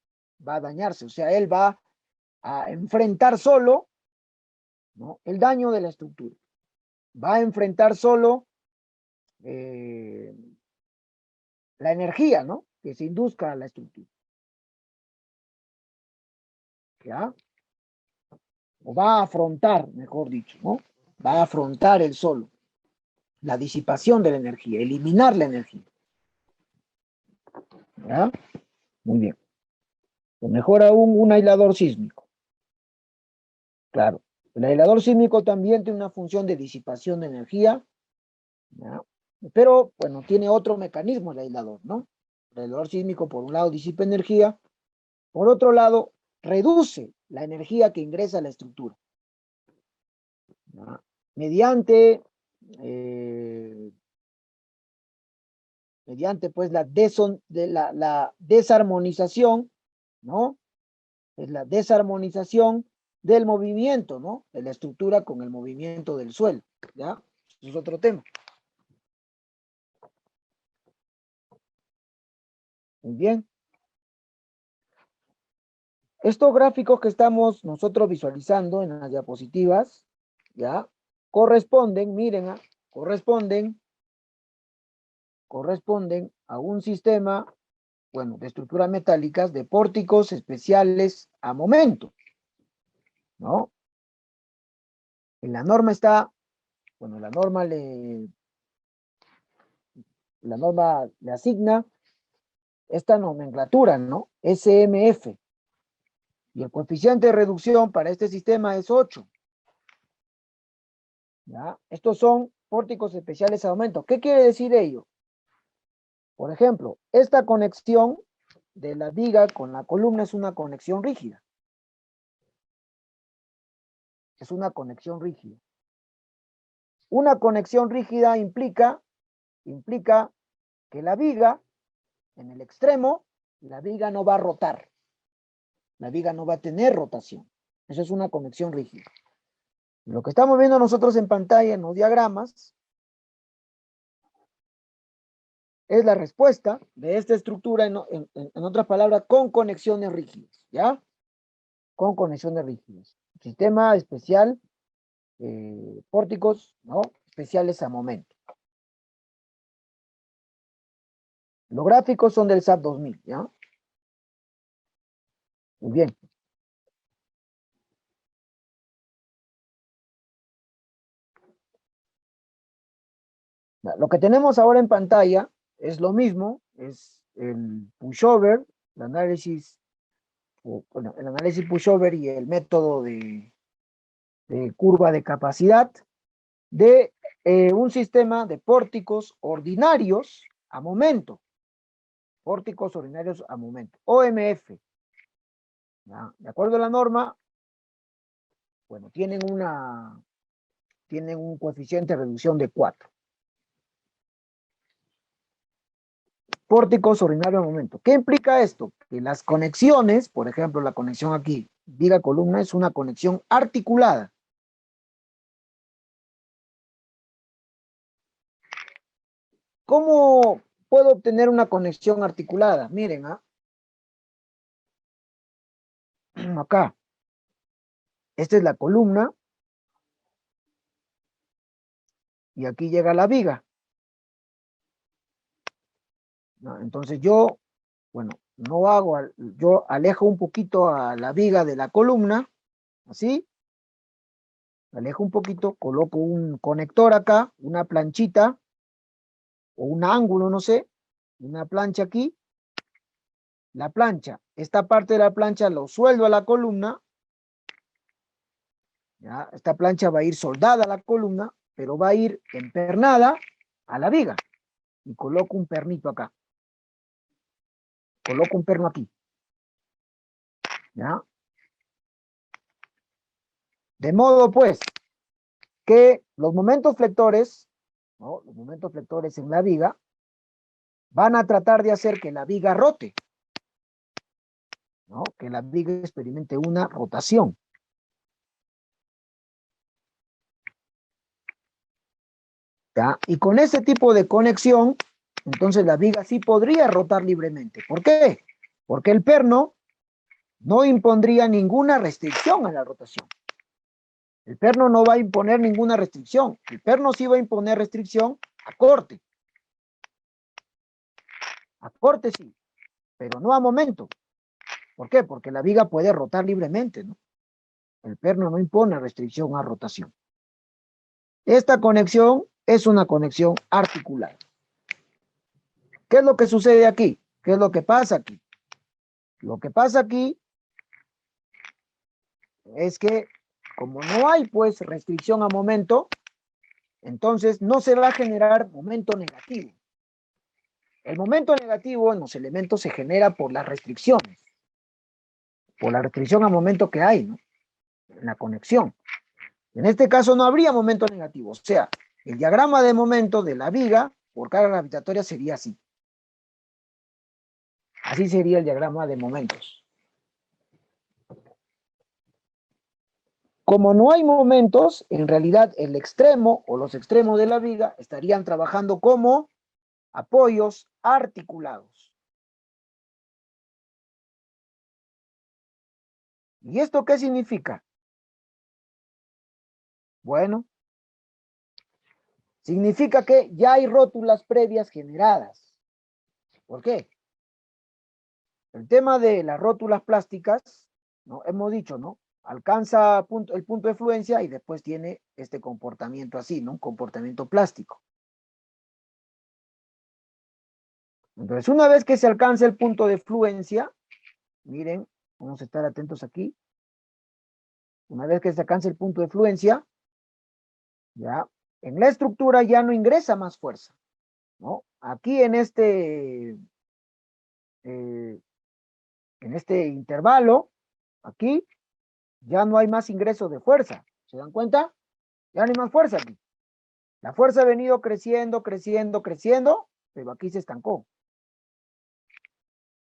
A: Va a dañarse, o sea, él va a enfrentar solo, ¿no?, el daño de la estructura. Va a enfrentar solo la energía, ¿no?, que se induzca a la estructura. ¿Ya? O va a afrontar, mejor dicho, ¿no? Va a afrontar él solo la disipación de la energía, eliminar la energía. ¿Ya? Muy bien. O mejor aún, un aislador sísmico. Claro. El aislador sísmico también tiene una función de disipación de energía, ¿ya? Pero, bueno, tiene otro mecanismo el aislador, ¿no? El aislador sísmico, por un lado, disipa energía, por otro lado, reduce la energía que ingresa a la estructura, ¿ya? Mediante pues la desarmonización, ¿no? Es la desarmonización del movimiento, ¿no?, de la estructura con el movimiento del suelo, ¿ya? Eso es otro tema. Muy bien. Estos gráficos que estamos nosotros visualizando en las diapositivas, ¿ya?, corresponden, miren, corresponden a un sistema, bueno, de estructuras metálicas, de pórticos especiales a momento, ¿no? En la norma está, bueno, la norma le asigna esta nomenclatura, ¿no? SMF. Y el coeficiente de reducción para este sistema es 8. ¿Ya? Estos son pórticos especiales a aumento. ¿Qué quiere decir ello? Por ejemplo, esta conexión de la viga con la columna es una conexión rígida. Es una conexión rígida. Una conexión rígida implica que la viga, en el extremo, la viga no va a rotar. La viga no va a tener rotación. Eso es una conexión rígida. Lo que estamos viendo nosotros en pantalla, en los diagramas, es la respuesta de esta estructura, en otras palabras, con conexiones rígidas, ¿ya? Con conexiones rígidas. Sistema especial, pórticos, ¿no?, especiales a momento. Los gráficos son del SAP 2000, ¿ya? Muy bien. Lo que tenemos ahora en pantalla es lo mismo, es el pushover, el análisis pushover y el método de curva de capacidad de un sistema de pórticos ordinarios a momento. Pórticos ordinarios a momento. OMF. ¿Ya? De acuerdo a la norma, bueno, tienen un coeficiente de reducción de 4. Pórticos ordinarios a momento. ¿Qué implica esto? Que las conexiones, por ejemplo, la conexión aquí, viga columna, es una conexión articulada. ¿Cómo puedo obtener una conexión articulada? Miren, acá. Esta es la columna. Y aquí llega la viga. ¿No? Entonces yo, bueno, yo alejo un poquito a la viga de la columna, así. Alejo un poquito, coloco un conector acá, una planchita, o un ángulo, no sé, una plancha aquí, la plancha, esta parte de la plancha lo sueldo a la columna, ¿ya? Esta plancha va a ir soldada a la columna, pero va a ir empernada a la viga. Y coloco un pernito acá. Coloco un perno aquí. ¿Ya? De modo, pues, que los momentos flectores, ¿no? Los momentos flectores en la viga, van a tratar de hacer que la viga rote, ¿no? Que la viga experimente una rotación. ¿Ya? Y con ese tipo de conexión, entonces la viga sí podría rotar libremente. ¿Por qué? Porque el perno no impondría ninguna restricción a la rotación. El perno no va a imponer ninguna restricción. El perno sí va a imponer restricción a corte. A corte sí, pero no a momento. ¿Por qué? Porque la viga puede rotar libremente, ¿no? El perno no impone restricción a rotación. Esta conexión es una conexión articular. ¿Qué es lo que sucede aquí? ¿Qué es lo que pasa aquí? Lo que pasa aquí es que como no hay pues restricción a momento, entonces no se va a generar momento negativo. El momento negativo en los elementos se genera por las restricciones, por la restricción a momento que hay, ¿no? En la conexión. En este caso no habría momento negativo, o sea, el diagrama de momento de la viga por carga gravitatoria sería así. Así sería el diagrama de momentos. Como no hay momentos, en realidad el extremo o los extremos de la viga estarían trabajando como apoyos articulados. ¿Y esto qué significa? Bueno, significa que ya hay rótulas previas generadas. ¿Por qué? El tema de las rótulas plásticas, ¿no? Hemos dicho, ¿no? Alcanza el punto de fluencia y después tiene este comportamiento así, ¿no? Un comportamiento plástico. Entonces, una vez que se alcanza el punto de fluencia, miren, vamos a estar atentos aquí. Una vez que se alcanza el punto de fluencia, ya, en la estructura ya no ingresa más fuerza, ¿no? Aquí en este intervalo, aquí, ya no hay más ingreso de fuerza. ¿Se dan cuenta? Ya no hay más fuerza aquí. La fuerza ha venido creciendo, creciendo, creciendo, pero aquí se estancó.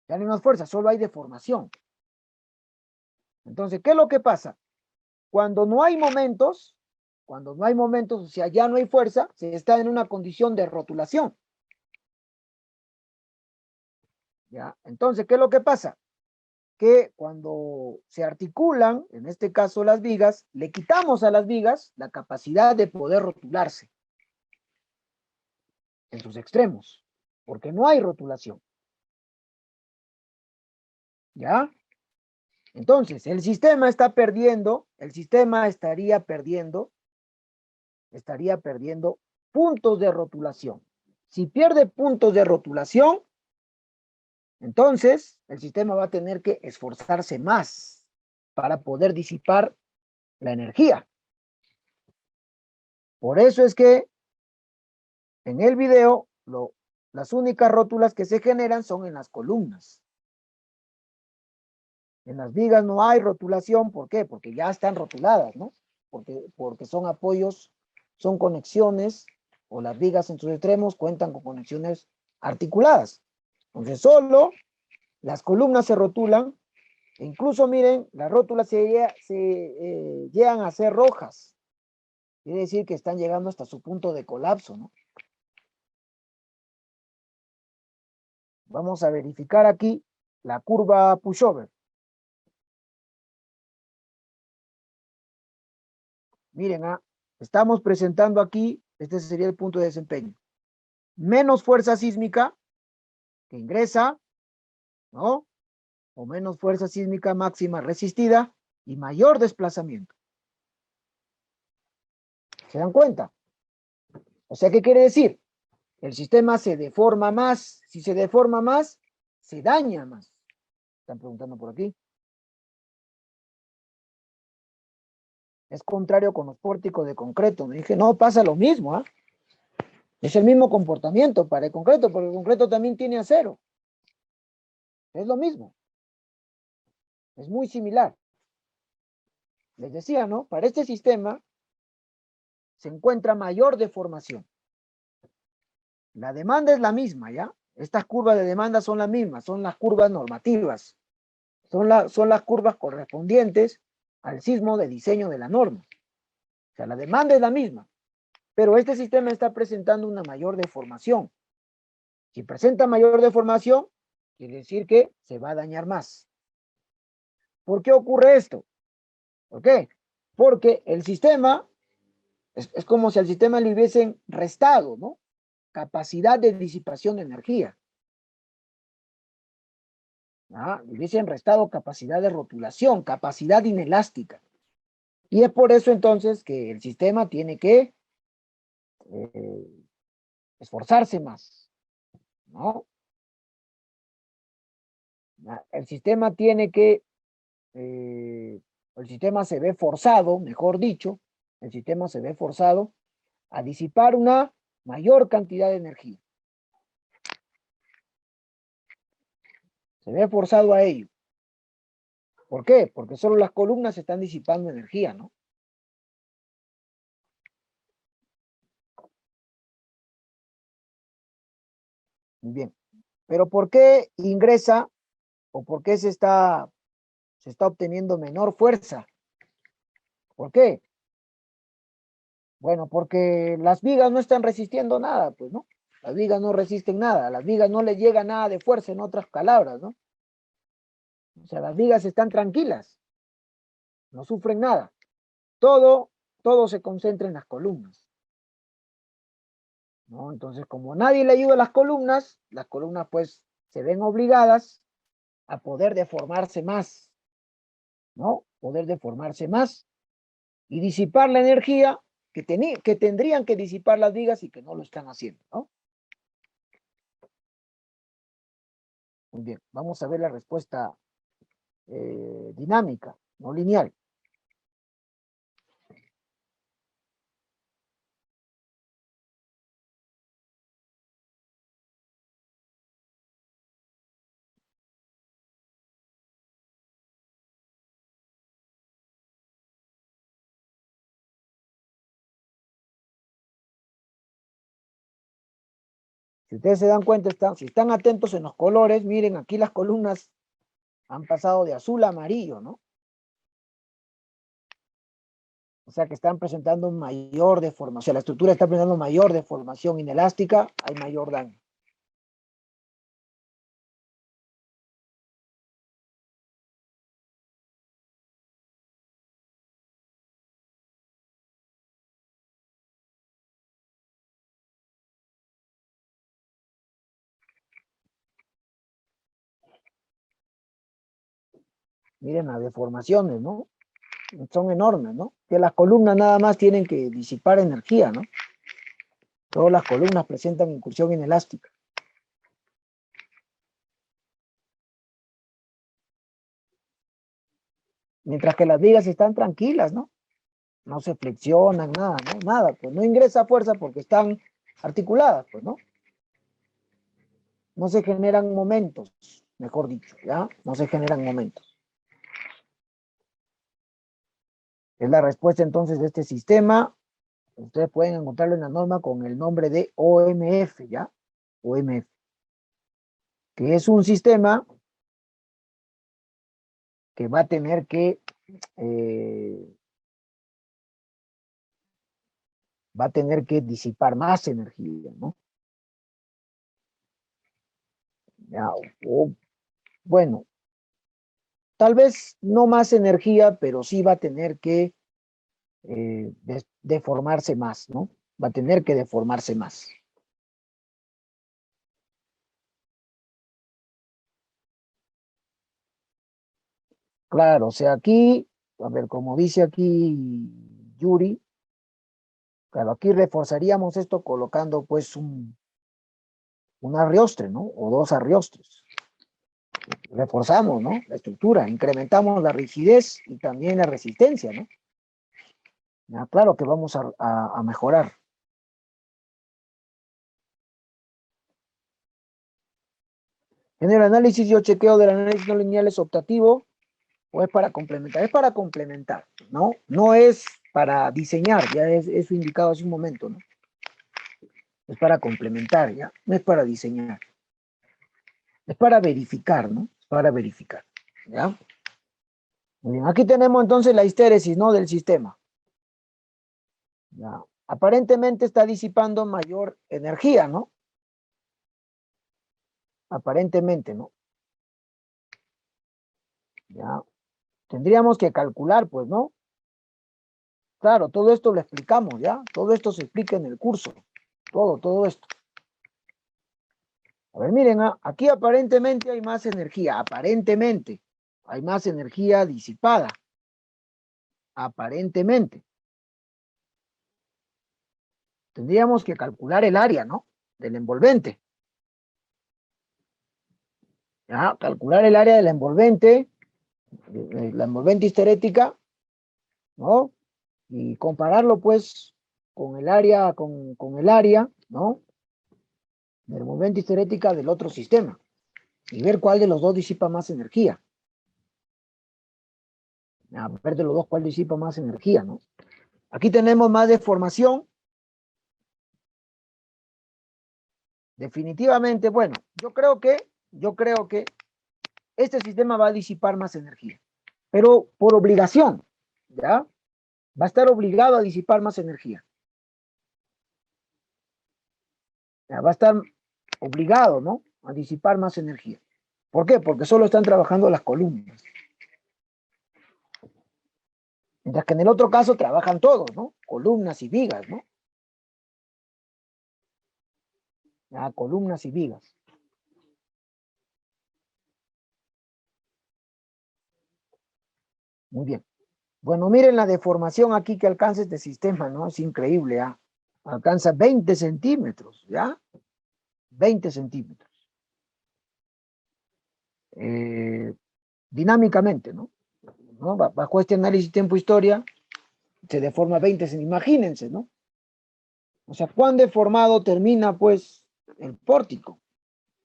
A: Ya no hay más fuerza, solo hay deformación. Entonces, ¿qué es lo que pasa? Cuando no hay momentos, o sea, ya no hay fuerza, se está en una condición de rotulación. ¿Ya? Entonces, ¿qué es lo que pasa? Que cuando se articulan, en este caso las vigas, le quitamos a las vigas la capacidad de poder rotularse en sus extremos, porque no hay rotulación. ¿Ya? Entonces, el sistema está perdiendo, el sistema estaría perdiendo puntos de rotulación. Si pierde puntos de rotulación, entonces el sistema va a tener que esforzarse más para poder disipar la energía. Por eso es que en el video las únicas rótulas que se generan son en las columnas. En las vigas no hay rotulación, ¿por qué? Porque ya están rotuladas, ¿no? Porque son apoyos, son conexiones, o las vigas en sus extremos cuentan con conexiones articuladas. Entonces solo las columnas se rotulan, e incluso miren, las rótulas llegan a ser rojas. Quiere decir que están llegando hasta su punto de colapso, ¿no? Vamos a verificar aquí la curva pushover. Miren, estamos presentando aquí, este sería el punto de desempeño. Menos fuerza sísmica que ingresa, ¿no? O menos fuerza sísmica máxima resistida y mayor desplazamiento. ¿Se dan cuenta? O sea, ¿qué quiere decir? El sistema se deforma más. Si se deforma más, se daña más. Están preguntando por aquí. Es contrario con los pórticos de concreto. Me dije, no, pasa lo mismo, ¿ah? Es el mismo comportamiento para el concreto, porque el concreto también tiene acero. Es lo mismo. Es muy similar. Les decía, ¿no? Para este sistema se encuentra mayor deformación. La demanda es la misma, ¿ya? Estas curvas de demanda son las mismas, son las curvas normativas. Son las curvas correspondientes al sismo de diseño de la norma. O sea, la demanda es la misma, pero este sistema está presentando una mayor deformación. Si presenta mayor deformación, quiere decir que se va a dañar más. ¿Por qué ocurre esto? ¿Por qué? Porque el sistema, es como si al sistema le hubiesen restado, ¿no? Capacidad de disipación de energía. Le hubiesen restado capacidad de rotulación, capacidad inelástica. Y es por eso entonces que el sistema tiene que esforzarse más, ¿no? El sistema tiene que, el sistema se ve forzado, mejor dicho, el sistema se ve forzado a disipar una mayor cantidad de energía. Se ve forzado a ello. ¿Por qué? Porque solo las columnas están disipando energía, ¿no? Muy bien. Pero ¿por qué ingresa o por qué se está obteniendo menor fuerza? ¿Por qué? Bueno, porque las vigas no están resistiendo nada, pues, ¿no? Las vigas no resisten nada, a las vigas no les llega nada de fuerza, en otras palabras, ¿no? O sea, las vigas están tranquilas, no sufren nada. Todo, todo se concentra en las columnas, ¿no? Entonces, como nadie le ayuda a las columnas pues se ven obligadas a poder deformarse más, ¿no? Poder deformarse más y disipar la energía que tendrían que disipar las vigas y que no lo están haciendo, ¿no? Muy bien, vamos a ver la respuesta dinámica, no lineal. Si ustedes se dan cuenta, si están atentos en los colores, miren, aquí las columnas han pasado de azul a amarillo, ¿no? O sea que están presentando mayor deformación, la estructura está presentando mayor deformación inelástica, hay mayor daño. Miren las deformaciones, ¿no? Son enormes, ¿no? Que las columnas nada más tienen que disipar energía, ¿no? Todas las columnas presentan incursión inelástica. Mientras que las vigas están tranquilas, ¿no? No se flexionan, nada, ¿no? Nada, pues no ingresa fuerza porque están articuladas, pues, ¿no? No se generan momentos, mejor dicho, ¿ya? No se generan momentos. Es la respuesta entonces de este sistema. Ustedes pueden encontrarlo en la norma con el nombre de OMF, ¿ya? OMF, que es un sistema que va a tener que disipar más energía, ¿no? Ya, bueno, tal vez no más energía, pero sí va a tener que deformarse más, ¿no? Va a tener que deformarse más. Claro, o sea, aquí, a ver, como dice aquí Yuri, claro, aquí reforzaríamos esto colocando pues un arriostre, ¿no? O dos arriostres. reforzamos, ¿no? La estructura, incrementamos la rigidez y también la resistencia, ¿no? Ya, claro que vamos a mejorar. En el análisis yo chequeo del análisis no lineal es optativo o es para complementar. Es para complementar, ¿no? No es para diseñar, ya es eso indicado hace un momento, ¿no? Es para complementar, ya, no es para diseñar. Es para verificar, ¿no? Es para verificar, ¿ya? Muy bien, aquí tenemos entonces la histéresis, ¿no? Del sistema. Ya. Aparentemente está disipando mayor energía, ¿no? Aparentemente, ¿no? Ya. Tendríamos que calcular, pues, ¿no? Claro, todo esto lo explicamos, ¿ya? Todo esto se explica en el curso. Todo esto. A ver, miren, aquí aparentemente hay más energía. Aparentemente hay más energía disipada. Aparentemente. Tendríamos que calcular el área, ¿no? Del envolvente. ¿Ya? Calcular el área de la envolvente histerética, ¿no? Y compararlo, pues, con el área, con el área, ¿no? Del envolvente histerética del otro sistema. Y ver cuál de los dos disipa más energía. A ver de los dos cuál disipa más energía, ¿no? Aquí tenemos más deformación. Definitivamente, bueno, yo creo que este sistema va a disipar más energía, pero por obligación, ¿ya? Va a estar obligado a disipar más energía. ¿Ya? Va a estar obligado, ¿no? A disipar más energía. ¿Por qué? Porque solo están trabajando las columnas. Mientras que en el otro caso trabajan todos, ¿no? Columnas y vigas, ¿no? ¿Ya? Columnas y vigas. Muy bien. Bueno, miren la deformación aquí que alcanza este sistema, ¿no? Es increíble, ¿ah? Alcanza 20 centímetros, ¿ya? 20 centímetros. Eh, dinámicamente, ¿no? ¿No? Bajo este análisis tiempo-historia, se deforma 20 centímetros. Imagínense, ¿no? O sea, cuán deformado termina, pues, el pórtico.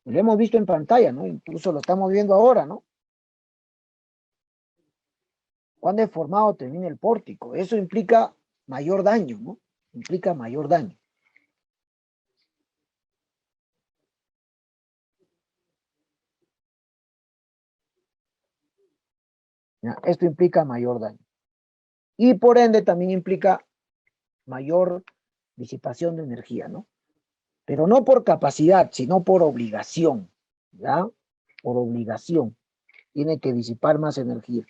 A: Lo hemos visto en pantalla, ¿no? Incluso lo estamos viendo ahora, ¿no? Cuán deformado termina el pórtico. Eso implica mayor daño, ¿no? Implica mayor daño. ¿Ya? Esto implica mayor daño. Y por ende también implica mayor disipación de energía, ¿no? Pero no por capacidad, sino por obligación, ¿ya? Por obligación. Tiene que disipar más energía.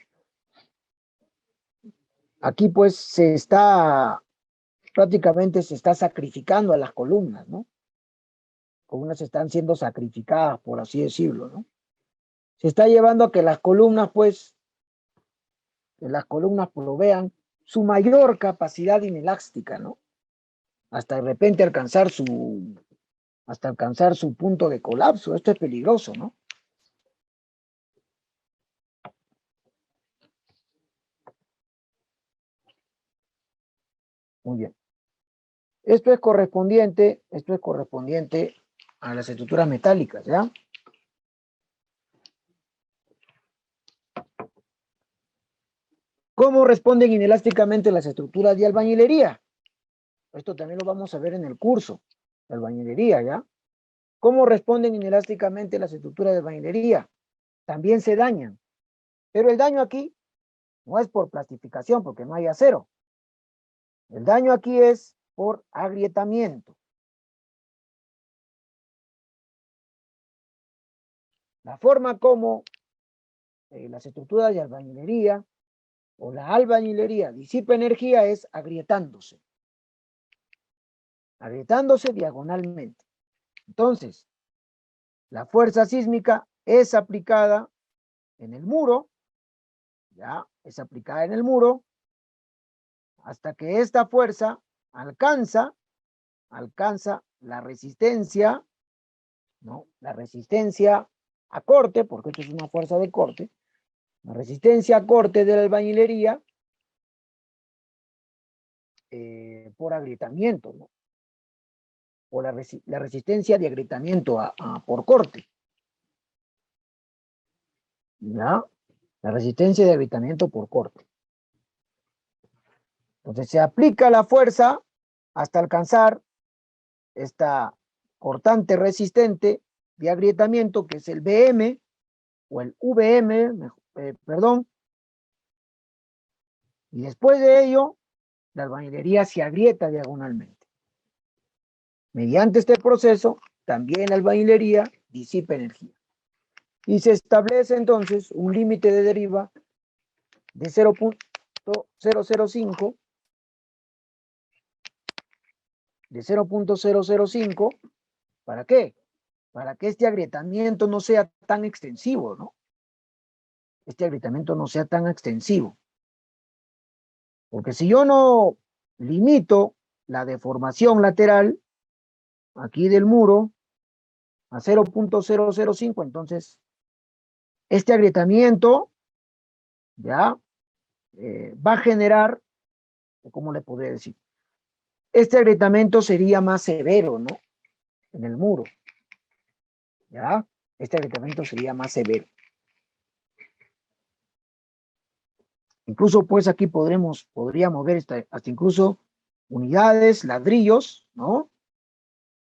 A: Aquí pues prácticamente se está sacrificando a las columnas, ¿no? Columnas están siendo sacrificadas, por así decirlo, ¿no? Se está llevando a que las columnas, pues, que las columnas provean su mayor capacidad inelástica, ¿no? Hasta de repente hasta alcanzar su punto de colapso. Esto es peligroso, ¿no? Muy bien. Esto es correspondiente a las estructuras metálicas, ¿ya? ¿Cómo responden inelásticamente las estructuras de albañilería? Esto también lo vamos a ver en el curso de albañilería, ¿ya? ¿Cómo responden inelásticamente las estructuras de albañilería? También se dañan. Pero el daño aquí no es por plastificación, porque no hay acero. El daño aquí es por agrietamiento. La forma como las estructuras de albañilería o la albañilería disipa energía es agrietándose diagonalmente. Entonces, la fuerza sísmica es aplicada en el muro, ya, es aplicada en el muro, hasta que esta fuerza alcanza la resistencia, ¿no? La resistencia a corte, porque esto es una fuerza de corte, la resistencia a corte de la albañilería por agrietamiento, ¿no? O la resistencia de agrietamiento por corte, ¿ya? La resistencia de agrietamiento por corte. Entonces se aplica la fuerza hasta alcanzar esta cortante resistente de agrietamiento, que es el BM o el VM, perdón, y después de ello, la albañilería se agrieta diagonalmente. Mediante este proceso, también la albañilería disipa energía. Y se establece entonces un límite de deriva de 0.005, ¿para qué? Para que este agrietamiento no sea tan extensivo, ¿no? Este agrietamiento no sea tan extensivo. Porque si yo no limito la deformación lateral aquí del muro a 0.005, entonces este agrietamiento ya va a generar, ¿cómo le podría decir? Este agrietamiento sería más severo, ¿no? En el muro, ¿ya? Este agrietamiento sería más severo. Incluso, pues, aquí podríamos ver hasta incluso unidades, ladrillos, ¿no?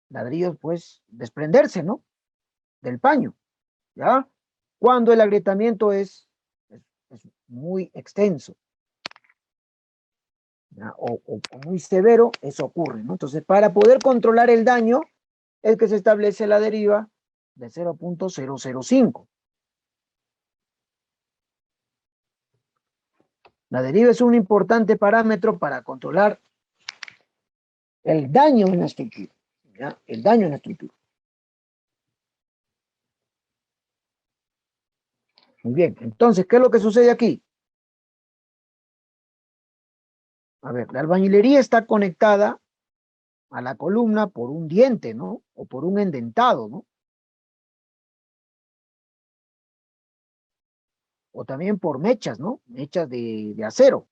A: Ladrillos, pues, desprenderse, ¿no? Del paño, ¿ya? Cuando el agrietamiento es muy extenso, ¿ya? O muy severo, eso ocurre, ¿no? Entonces, para poder controlar el daño, es que se establece la deriva de 0.005. La deriva es un importante parámetro para controlar el daño en la estructura, ¿ya? El daño en la estructura. Muy bien, entonces, ¿qué es lo que sucede aquí? A ver, la albañilería está conectada a la columna por un diente, ¿no? O por un endentado, ¿no? O también por mechas, ¿no? Mechas de acero.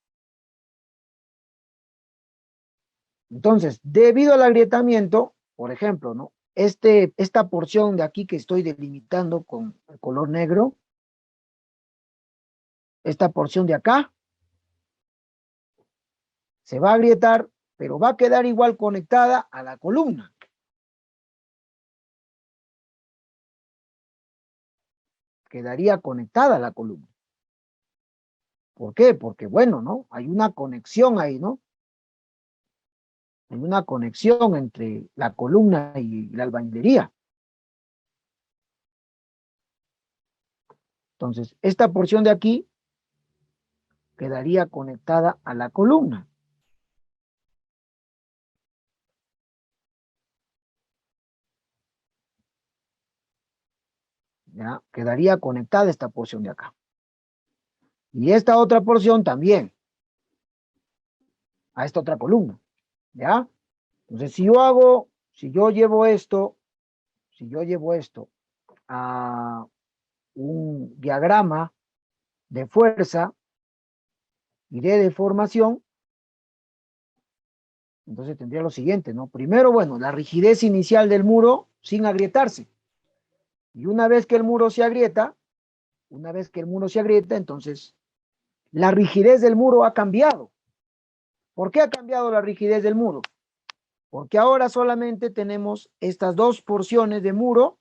A: Entonces, debido al agrietamiento, por ejemplo, ¿no? Esta porción de aquí que estoy delimitando con el color negro, esta porción de acá, se va a agrietar, pero va a quedar igual conectada a la columna. Quedaría conectada a la columna. ¿Por qué? Porque, bueno, ¿no? Hay una conexión ahí, ¿no? Hay una conexión entre la columna y la albañilería. Entonces, esta porción de aquí quedaría conectada a la columna. ¿Ya? Quedaría conectada esta porción de acá. Y esta otra porción también a esta otra columna. ¿Ya? Entonces, si yo llevo esto a un diagrama de fuerza y de deformación, entonces tendría lo siguiente, ¿no? Primero, bueno, la rigidez inicial del muro sin agrietarse. Y una vez que el muro se agrieta, entonces la rigidez del muro ha cambiado. ¿Por qué ha cambiado la rigidez del muro? Porque ahora solamente tenemos estas dos porciones de muro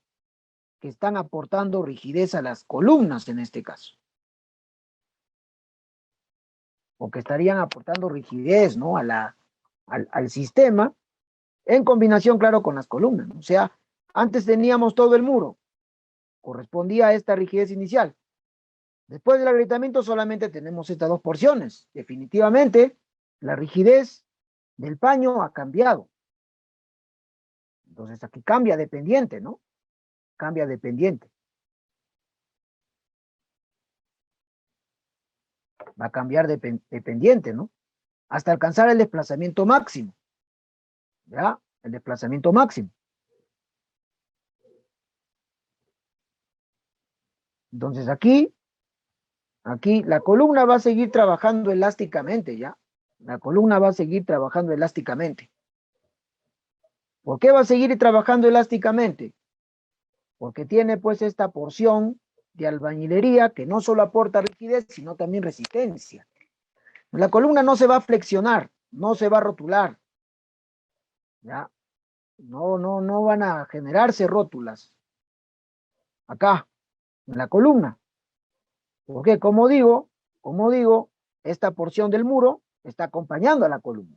A: que están aportando rigidez a las columnas en este caso. O que estarían aportando rigidez, ¿no? Al sistema, en combinación, claro, con las columnas, ¿no? O sea, antes teníamos todo el muro, correspondía a esta rigidez inicial. Después del agrietamiento solamente tenemos estas dos porciones. Definitivamente, la rigidez del paño ha cambiado. Entonces aquí cambia de pendiente, ¿no? Cambia de pendiente. Va a cambiar de pendiente, ¿no? Hasta alcanzar el desplazamiento máximo. ¿Ya? El desplazamiento máximo. Entonces aquí la columna va a seguir trabajando elásticamente, ¿ya? La columna va a seguir trabajando elásticamente. ¿Por qué va a seguir trabajando elásticamente? Porque tiene pues esta porción de albañilería que no solo aporta rigidez, sino también resistencia. La columna no se va a flexionar, no se va a rotular, ¿ya? No van a generarse rótulas acá, en la columna. Porque como digo, esta porción del muro está acompañando a la columna.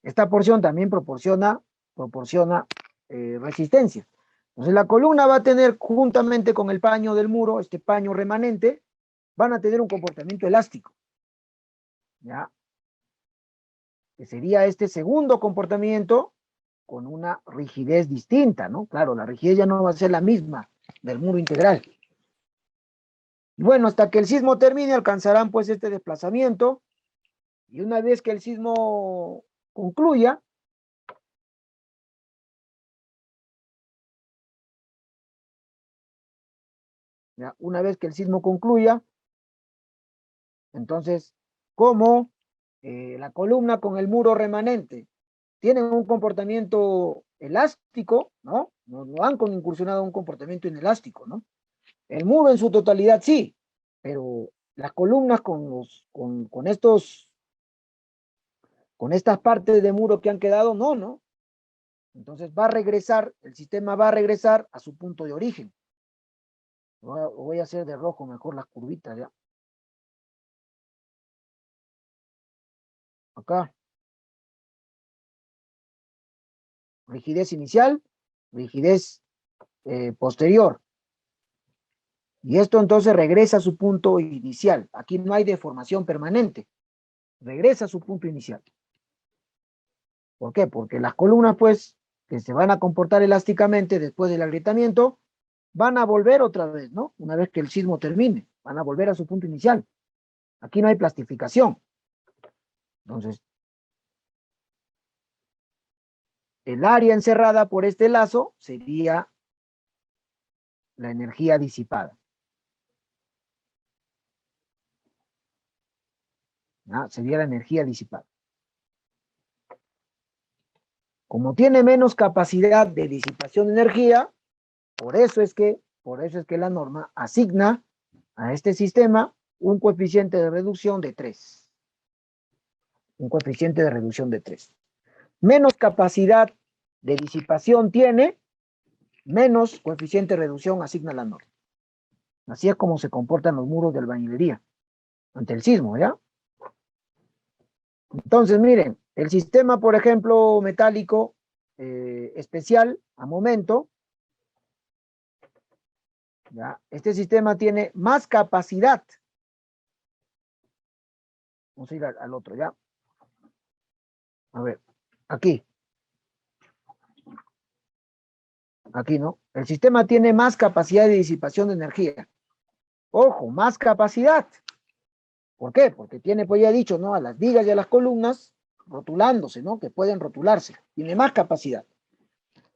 A: Esta porción también proporciona resistencia. Entonces la columna va a tener, juntamente con el paño del muro, este paño remanente, van a tener un comportamiento elástico, ¿ya? Que sería este segundo comportamiento con una rigidez distinta, ¿no? Claro, la rigidez ya no va a ser la misma del muro integral. Y bueno, hasta que el sismo termine, alcanzarán pues este desplazamiento, y una vez que el sismo concluya, ¿ya? Una vez que el sismo concluya, entonces, como la columna con el muro remanente tienen un comportamiento elástico, ¿no? No han incursionado un comportamiento inelástico, ¿no? El muro en su totalidad sí, pero las columnas con estas partes de muro que han quedado, no. Entonces va a regresar, el sistema va a regresar a su punto de origen. Voy a hacer de rojo mejor las curvitas, ya. Acá, rigidez inicial, rigidez posterior. Y esto entonces regresa a su punto inicial. Aquí no hay deformación permanente. Regresa a su punto inicial. ¿Por qué? Porque las columnas, pues, que se van a comportar elásticamente después del agrietamiento, van a volver otra vez, ¿no? Una vez que el sismo termine, van a volver a su punto inicial. Aquí no hay plastificación. Entonces, el área encerrada por este lazo sería la energía disipada. ¿No? Sería la energía disipada. Como tiene menos capacidad de disipación de energía, por eso es que la norma asigna a este sistema un coeficiente de reducción de 3. Un coeficiente de reducción de 3. Menos capacidad de disipación tiene, menos coeficiente de reducción asigna la norma. Así es como se comportan los muros de albañilería ante el sismo, ¿ya? Entonces, miren, el sistema, por ejemplo, metálico especial, a momento, ¿ya? Este sistema tiene más capacidad. Vamos a ir al otro, ¿ya? A ver, aquí. Aquí, ¿no? El sistema tiene más capacidad de disipación de energía. Ojo, más capacidad. ¿Por qué? Porque tiene, pues ya he dicho, ¿no? A las vigas y a las columnas rotulándose, ¿no? Que pueden rotularse. Tiene más capacidad.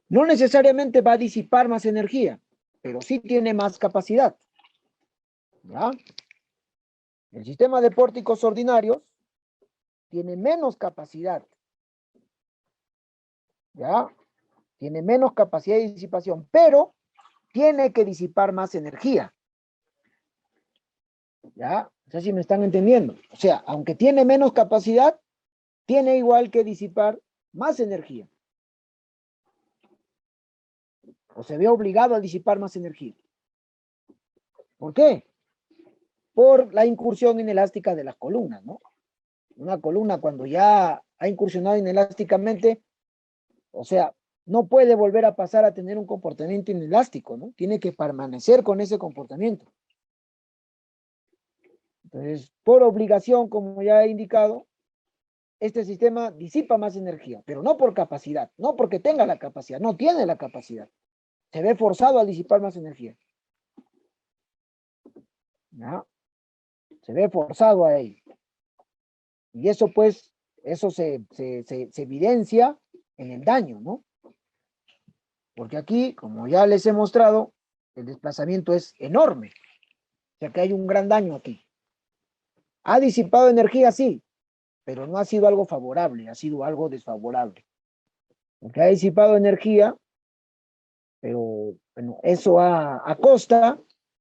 A: No necesariamente va a disipar más energía, pero sí tiene más capacidad. ¿Ya? El sistema de pórticos ordinarios tiene menos capacidad. ¿Ya? Tiene menos capacidad de disipación, pero tiene que disipar más energía. ¿Ya? No sé si me están entendiendo. O sea, aunque tiene menos capacidad, tiene igual que disipar más energía. O se ve obligado a disipar más energía. ¿Por qué? Por la incursión inelástica de las columnas, ¿no? Una columna cuando ya ha incursionado inelásticamente, o sea, no puede volver a pasar a tener un comportamiento inelástico, ¿no? Tiene que permanecer con ese comportamiento. Entonces, por obligación, como ya he indicado, este sistema disipa más energía, pero no por capacidad, no porque tenga la capacidad, no tiene la capacidad. Se ve forzado a disipar más energía. ¿Ya? Se ve forzado a ello. Y eso, pues, eso se evidencia en el daño, ¿no? Porque aquí, como ya les he mostrado, el desplazamiento es enorme. O sea que hay un gran daño aquí. ¿Ha disipado energía? Sí, pero no ha sido algo favorable, ha sido algo desfavorable. Porque ha disipado energía, pero bueno, eso a costa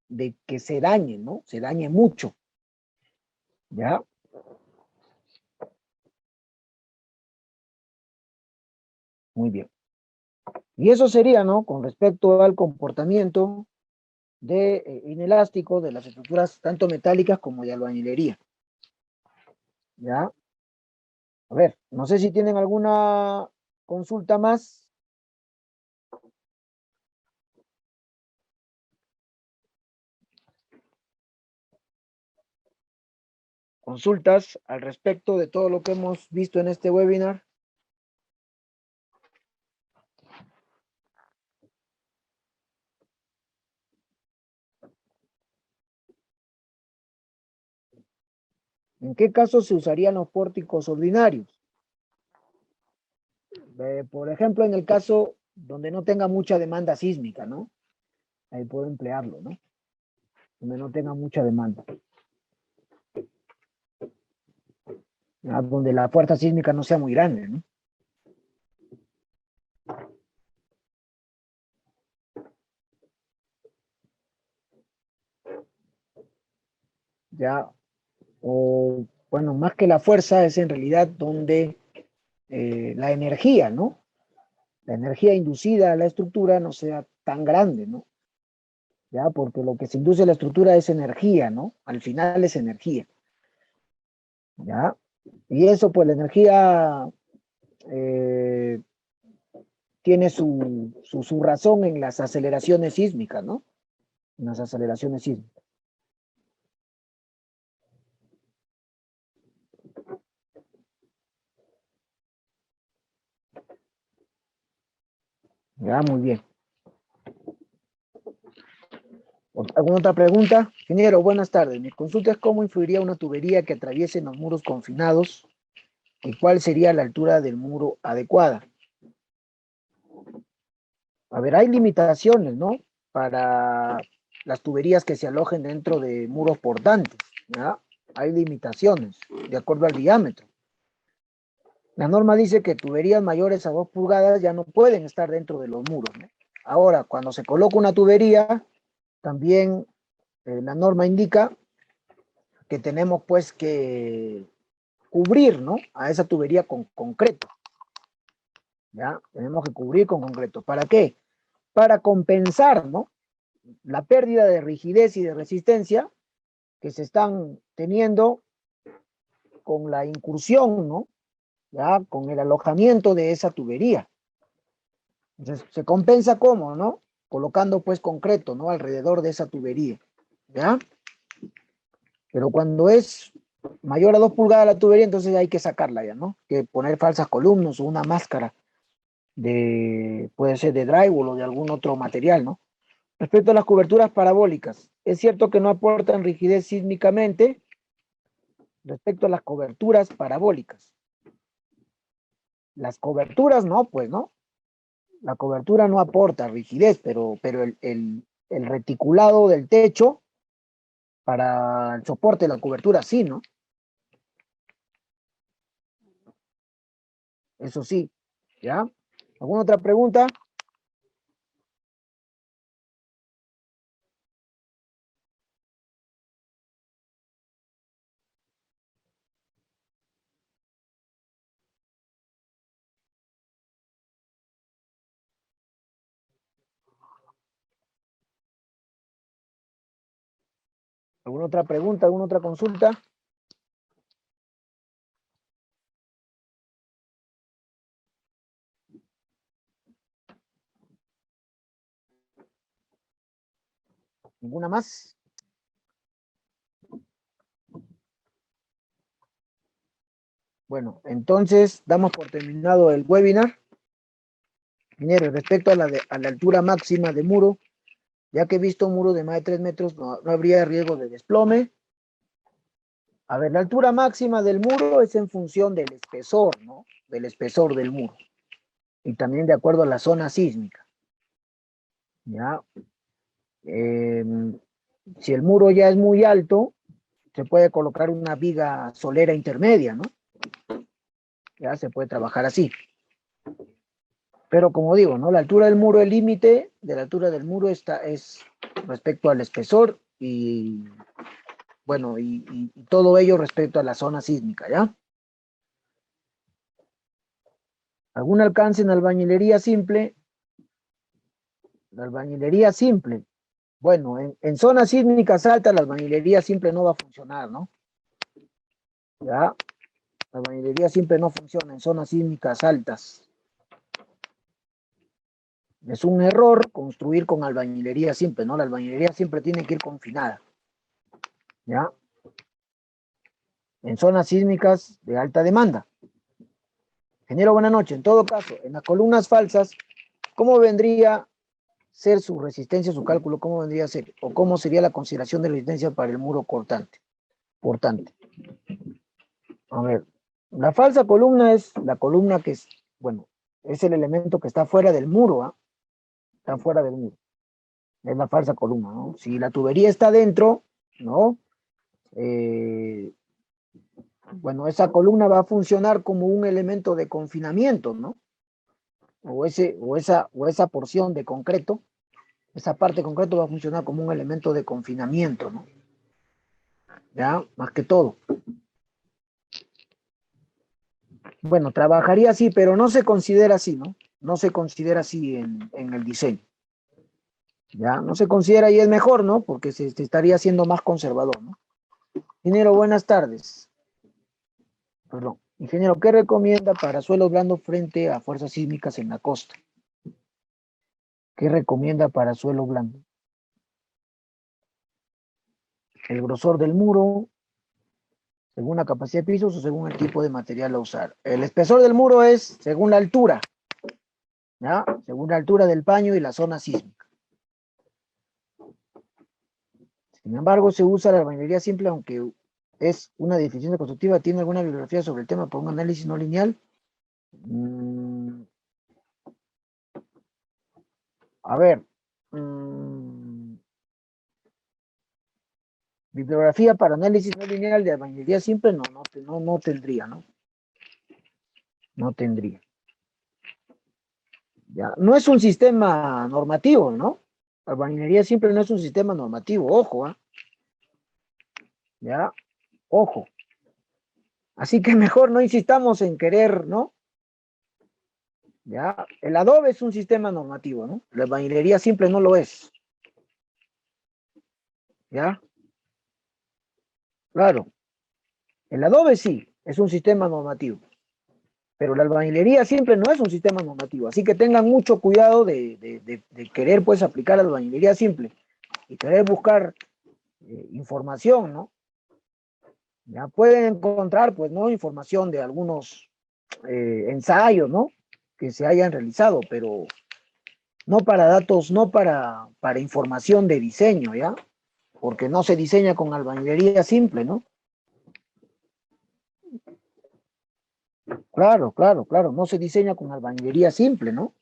A: de que se dañe, ¿no? Se dañe mucho. ¿Ya? Muy bien. Y eso sería, ¿no? Con respecto al comportamiento de inelástico de las estructuras tanto metálicas como de albañilería. ¿Ya? A ver, no sé si tienen alguna consulta más. Consultas al respecto de todo lo que hemos visto en este webinar. ¿En qué casos se usarían los pórticos ordinarios? Por ejemplo, en el caso donde no tenga mucha demanda sísmica, ¿no? Ahí puedo emplearlo, ¿no? Donde no tenga mucha demanda. Donde la fuerza sísmica no sea muy grande, ¿no? Ya, o bueno, más que la fuerza es en realidad donde la energía, ¿no? La energía inducida a la estructura no sea tan grande, ¿no? Ya, porque lo que se induce a la estructura es energía, ¿no? Al final es energía, ¿ya? Y eso, pues la energía eh, tiene su razón en las aceleraciones sísmicas, ¿no? En las aceleraciones sísmicas. Ya, muy bien. ¿Alguna otra pregunta? Ingeniero, buenas tardes. Mi consulta es cómo influiría una tubería que atraviese los muros confinados y cuál sería la altura del muro adecuada. A ver, hay limitaciones, ¿no? Para las tuberías que se alojen dentro de muros portantes, ¿ya? Hay limitaciones de acuerdo al diámetro. La norma dice que tuberías mayores a 2 pulgadas ya no pueden estar dentro de los muros, ¿no? Ahora, cuando se coloca una tubería, también la norma indica que tenemos pues que cubrir, ¿no? A esa tubería con concreto, ¿ya? Tenemos que cubrir con concreto. ¿Para qué? Para compensar, ¿no? La pérdida de rigidez y de resistencia que se están teniendo con la incursión, ¿no? ¿Ya? Con el alojamiento de esa tubería. Entonces, se compensa cómo, ¿no? Colocando pues concreto, ¿no? Alrededor de esa tubería, ¿ya? Pero cuando es mayor a 2 pulgadas la tubería, entonces hay que sacarla ya, ¿no? Que poner falsas columnas o una máscara de, puede ser de drywall o de algún otro material, ¿no? Respecto a las coberturas parabólicas, es cierto que no aportan rigidez sísmicamente respecto a las coberturas parabólicas. Las coberturas no, pues no. La cobertura no aporta rigidez, pero el reticulado del techo para el soporte de la cobertura sí, ¿no? Eso sí, ¿ya? ¿Alguna otra pregunta? ¿Alguna otra pregunta? ¿Alguna otra consulta? ¿Ninguna más? Bueno, entonces damos por terminado el webinar. Ingeniero, respecto a la altura máxima de muro, ya que he visto un muro de más de 3 metros, no habría riesgo de desplome. A ver, la altura máxima del muro es en función del espesor, ¿no? Del espesor del muro. Y también de acuerdo a la zona sísmica. ¿Ya? Eh, si el muro ya es muy alto, se puede colocar una viga solera intermedia, ¿no? Ya se puede trabajar así. Pero como digo, ¿no? La altura del muro, el límite de la altura del muro es respecto al espesor y, bueno, y todo ello respecto a la zona sísmica, ¿ya? ¿Algún alcance en albañilería simple? La albañilería simple. Bueno, en zonas sísmicas altas la albañilería simple no va a funcionar, ¿no? Ya, la albañilería simple no funciona en zonas sísmicas altas. Es un error construir con albañilería simple, ¿no? La albañilería siempre tiene que ir confinada, ¿ya? En zonas sísmicas de alta demanda. Ingeniero, buenas noches. En todo caso, en las columnas falsas, ¿cómo vendría a ser su resistencia, su cálculo? ¿Cómo vendría a ser? ¿O cómo sería la consideración de resistencia para el muro cortante? Portante. A ver, la falsa columna es la columna que es, bueno, es el elemento que está fuera del muro, ¿ah? Está fuera del muro. Es la falsa columna, ¿no? Si la tubería está dentro, ¿no? Eh, bueno, esa columna va a funcionar como un elemento de confinamiento, ¿no? O esa porción de concreto, esa parte de concreto va a funcionar como un elemento de confinamiento, ¿no? Ya, más que todo. Bueno, trabajaría así, pero no se considera así, ¿no? No se considera así en el diseño. Ya, no se considera y es mejor, ¿no? Porque se estaría siendo más conservador, ¿no? Ingeniero, buenas tardes. Perdón. Ingeniero, ¿qué recomienda para suelo blando frente a fuerzas sísmicas en la costa? ¿Qué recomienda para suelo blando? El grosor del muro, según la capacidad de pisos o según el tipo de material a usar. El espesor del muro es según la altura, ¿ya? Según la altura del paño y la zona sísmica. Sin embargo, se usa la albañilería simple, aunque es una deficiencia constructiva. ¿Tiene alguna bibliografía sobre el tema por un análisis no lineal? A ver, bibliografía para análisis no lineal de albañilería simple, no tendría, ¿no? No tendría. Ya, no es un sistema normativo, ¿no? Albañilería simple no es un sistema normativo, ojo, ¿ah? Ya, ojo. Así que mejor no insistamos en querer, ¿no? Ya, el adobe es un sistema normativo, ¿no? La albañilería simple no lo es. ¿Ya? Claro, el adobe sí, es un sistema normativo, pero la albañilería simple no es un sistema normativo, así que tengan mucho cuidado de querer pues aplicar la albañilería simple y querer buscar información, ¿no? Ya pueden encontrar pues, ¿no? Información de algunos ensayos, ¿no? Que se hayan realizado, pero no para datos, no para información de diseño, ¿ya? Porque no se diseña con albañilería simple, ¿no? Claro, claro, claro, no se diseña con albañilería simple, ¿no?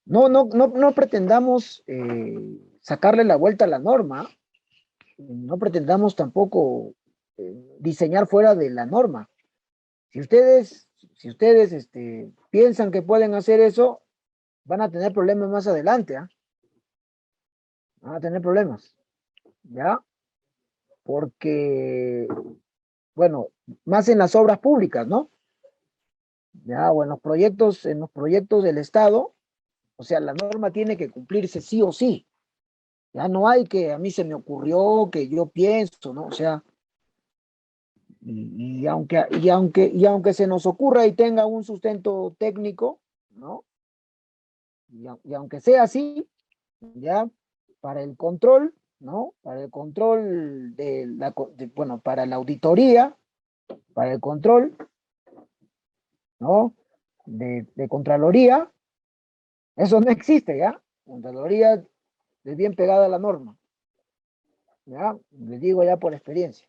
A: No pretendamos sacarle la vuelta a la norma, no pretendamos tampoco diseñar fuera de la norma. Si ustedes piensan que pueden hacer eso, van a tener problemas más adelante, ¿ah? Van a tener problemas, ¿ya? Porque, bueno, más en las obras públicas, ¿no? Ya, o en los proyectos del Estado, o sea, la norma tiene que cumplirse sí o sí. Ya no hay que a mí se me ocurrió, que yo pienso, ¿no? O sea, y aunque se nos ocurra y tenga un sustento técnico, ¿no? Y aunque sea así, ya, para el control, ¿no? Para el control bueno, para la auditoría, para el control, ¿no? De Contraloría, eso no existe, ¿ya? Contraloría es bien pegada a la norma, ¿ya? Les digo ya por experiencia.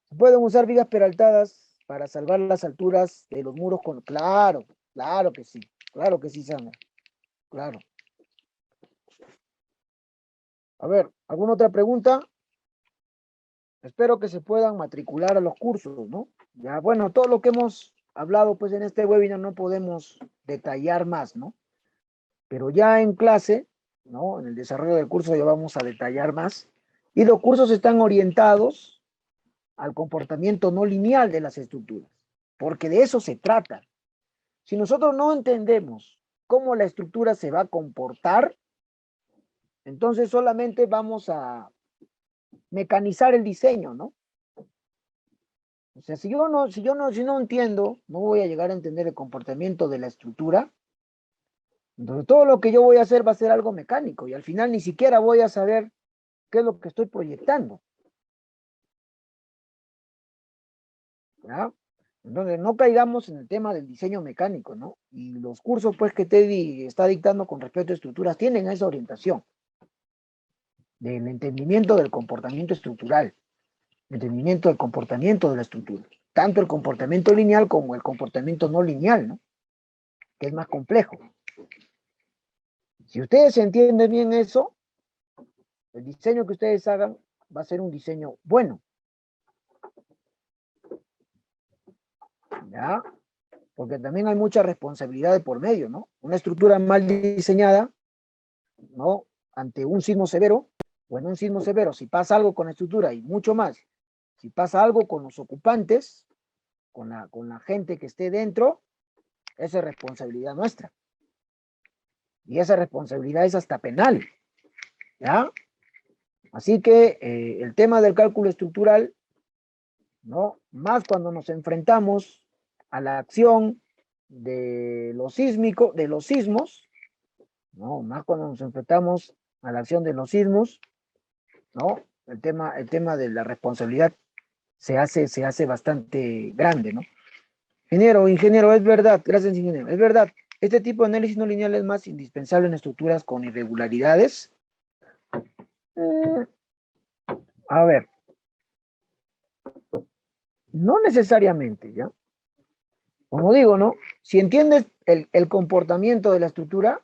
A: Se pueden usar vigas peraltadas para salvar las alturas de los muros con... Claro, claro que sí, Sandra, claro. A ver, ¿alguna otra pregunta? Espero que se puedan matricular a los cursos, ¿no? Ya, bueno, todo lo que hemos hablado pues en este webinar no podemos detallar más, ¿no? Pero ya en clase, ¿no? En el desarrollo del curso ya vamos a detallar más. Y los cursos están orientados al comportamiento no lineal de las estructuras, porque de eso se trata. Si nosotros no entendemos cómo la estructura se va a comportar, entonces solamente vamos a mecanizar el diseño, ¿no? O sea, si no entiendo, no voy a llegar a entender el comportamiento de la estructura. Entonces, todo lo que yo voy a hacer va a ser algo mecánico y al final ni siquiera voy a saber qué es lo que estoy proyectando. ¿Ya? Entonces, no caigamos en el tema del diseño mecánico, ¿no? Y los cursos, pues, que Teddy está dictando con respecto a estructuras tienen esa orientación del entendimiento del comportamiento estructural, entendimiento del comportamiento de la estructura, tanto el comportamiento lineal como el comportamiento no lineal, ¿no? Que es más complejo. Si ustedes entienden bien eso, el diseño que ustedes hagan va a ser un diseño bueno, ¿ya? Porque también hay mucha responsabilidad de por medio, ¿no? Una estructura mal diseñada, ¿no? Ante un sismo severo, o en un sismo severo, si pasa algo con la estructura y mucho más, si pasa algo con los ocupantes, con la gente que esté dentro, esa es responsabilidad nuestra. Y esa responsabilidad es hasta penal, ¿ya? Así que el tema del cálculo estructural, ¿no? Más cuando nos enfrentamos a la acción de los sísmicos, de los sismos, ¿no? Más cuando nos enfrentamos a la acción de los sismos, ¿no? El tema de la responsabilidad se hace bastante grande, ¿no? Ingeniero, es verdad, gracias, ingeniero, es verdad. Este tipo de análisis no lineal es más indispensable en estructuras con irregularidades. Eh, a ver, no necesariamente, ¿ya? Como digo, ¿no? Si entiendes el comportamiento de la estructura,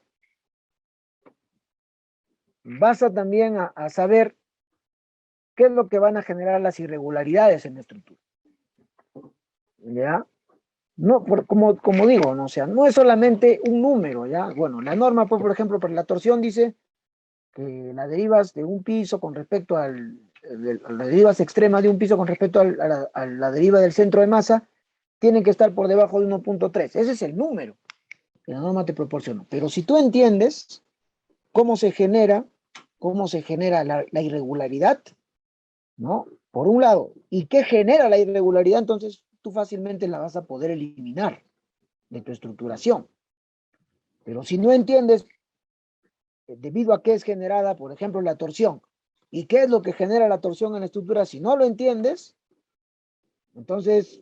A: vas a también a saber qué es lo que van a generar las irregularidades en la estructura. ¿Ya? No, como digo, ¿no? O sea, no es solamente un número, ¿ya? Bueno, la norma, pues, por ejemplo, para la torsión dice que las derivas de un piso con respecto a las derivas extremas de un piso con respecto a la deriva del centro de masa tienen que estar por debajo de 1.3. Ese es el número que la norma te proporciona. Pero si tú entiendes cómo se genera, la irregularidad, ¿no? Por un lado, ¿y qué genera la irregularidad? Entonces tú fácilmente la vas a poder eliminar de tu estructuración. Pero si no entiendes debido a qué es generada, por ejemplo, la torsión, y qué es lo que genera la torsión en la estructura, si no lo entiendes, entonces,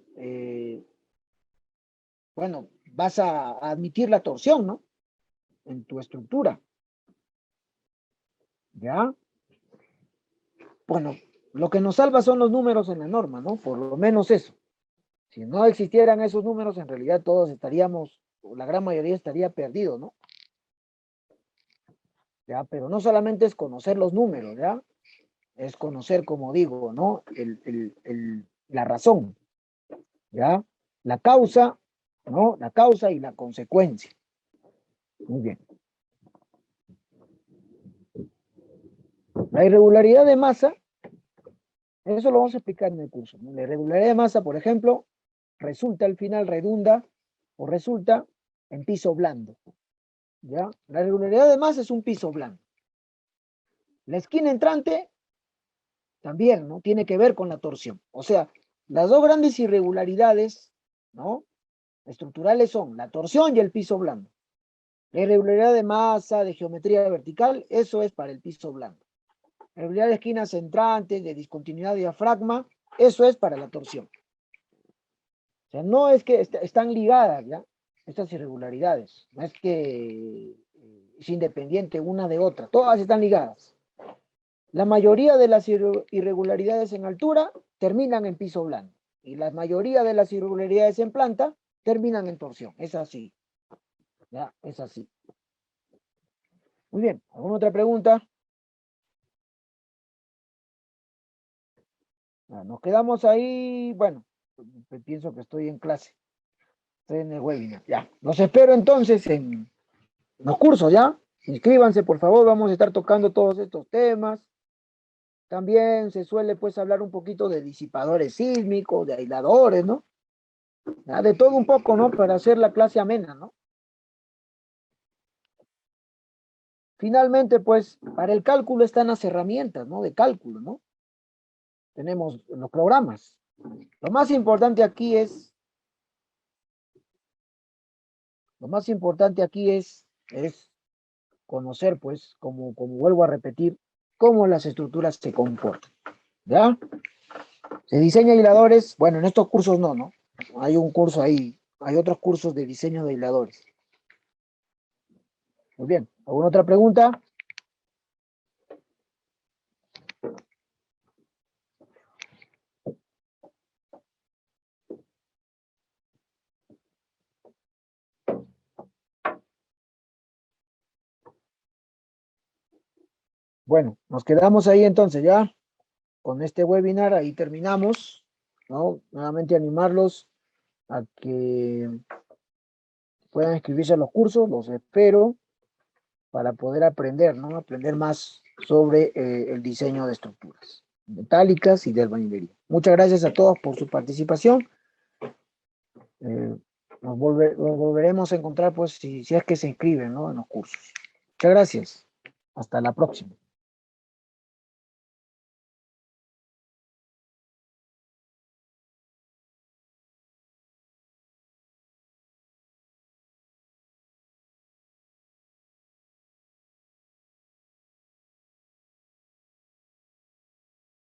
A: bueno, vas a admitir la torsión, ¿no? En tu estructura, ¿ya? Bueno, lo que nos salva son los números en la norma, ¿no? Por lo menos eso. Si no existieran esos números, en realidad todos estaríamos, o la gran mayoría estaría perdido, ¿no? ¿Ya? Pero no solamente es conocer los números, ¿ya? Es conocer, como digo, ¿no? La razón, ¿ya? La causa, ¿no? La causa y la consecuencia. Muy bien. La irregularidad de masa, eso lo vamos a explicar en el curso, ¿no? La irregularidad de masa, por ejemplo, resulta al final, redunda o resulta en piso blando, ¿ya? La irregularidad de masa es un piso blando. La esquina entrante también, ¿no? Tiene que ver con la torsión. O sea, las dos grandes irregularidades, ¿no? Estructurales son la torsión y el piso blando. La irregularidad de masa, de geometría vertical, eso es para el piso blando. La irregularidad de esquinas entrantes, de discontinuidad de diafragma, eso es para la torsión. O sea, no es que están ligadas, ¿ya? Estas irregularidades. No es que es independiente una de otra. Todas están ligadas. La mayoría de las irregularidades en altura terminan en piso blando. Y la mayoría de las irregularidades en planta terminan en torsión. Es así. ¿Ya? Es así. Muy bien. ¿Alguna otra pregunta? Nos quedamos ahí, bueno, pienso que estoy en clase, estoy en el webinar, ya. Los espero entonces en los cursos, ¿ya? Inscríbanse, por favor, vamos a estar tocando todos estos temas. También se suele, pues, hablar un poquito de disipadores sísmicos, de aisladores, ¿no? Ya, de todo un poco, ¿no? Para hacer la clase amena, ¿no? Finalmente, pues, para el cálculo están las herramientas, ¿no? De cálculo, ¿no? Tenemos los programas. Lo más importante aquí es, lo más importante aquí es conocer, pues, como vuelvo a repetir, cómo las estructuras se comportan, ¿ya? Se diseña aisladores, bueno, en estos cursos no, ¿no? Hay un curso ahí, hay otros cursos de diseño de aisladores. Muy bien, ¿alguna otra pregunta? Bueno, nos quedamos ahí entonces, ¿ya? Con este webinar, ahí terminamos, ¿no? Nuevamente animarlos a que puedan inscribirse a los cursos, los espero para poder aprender, ¿no? Aprender más sobre el diseño de estructuras metálicas y de albañilería. Muchas gracias a todos por su participación. Eh, nos volveremos a encontrar, pues, si es que se inscriben, ¿no? En los cursos. Muchas gracias. Hasta la próxima.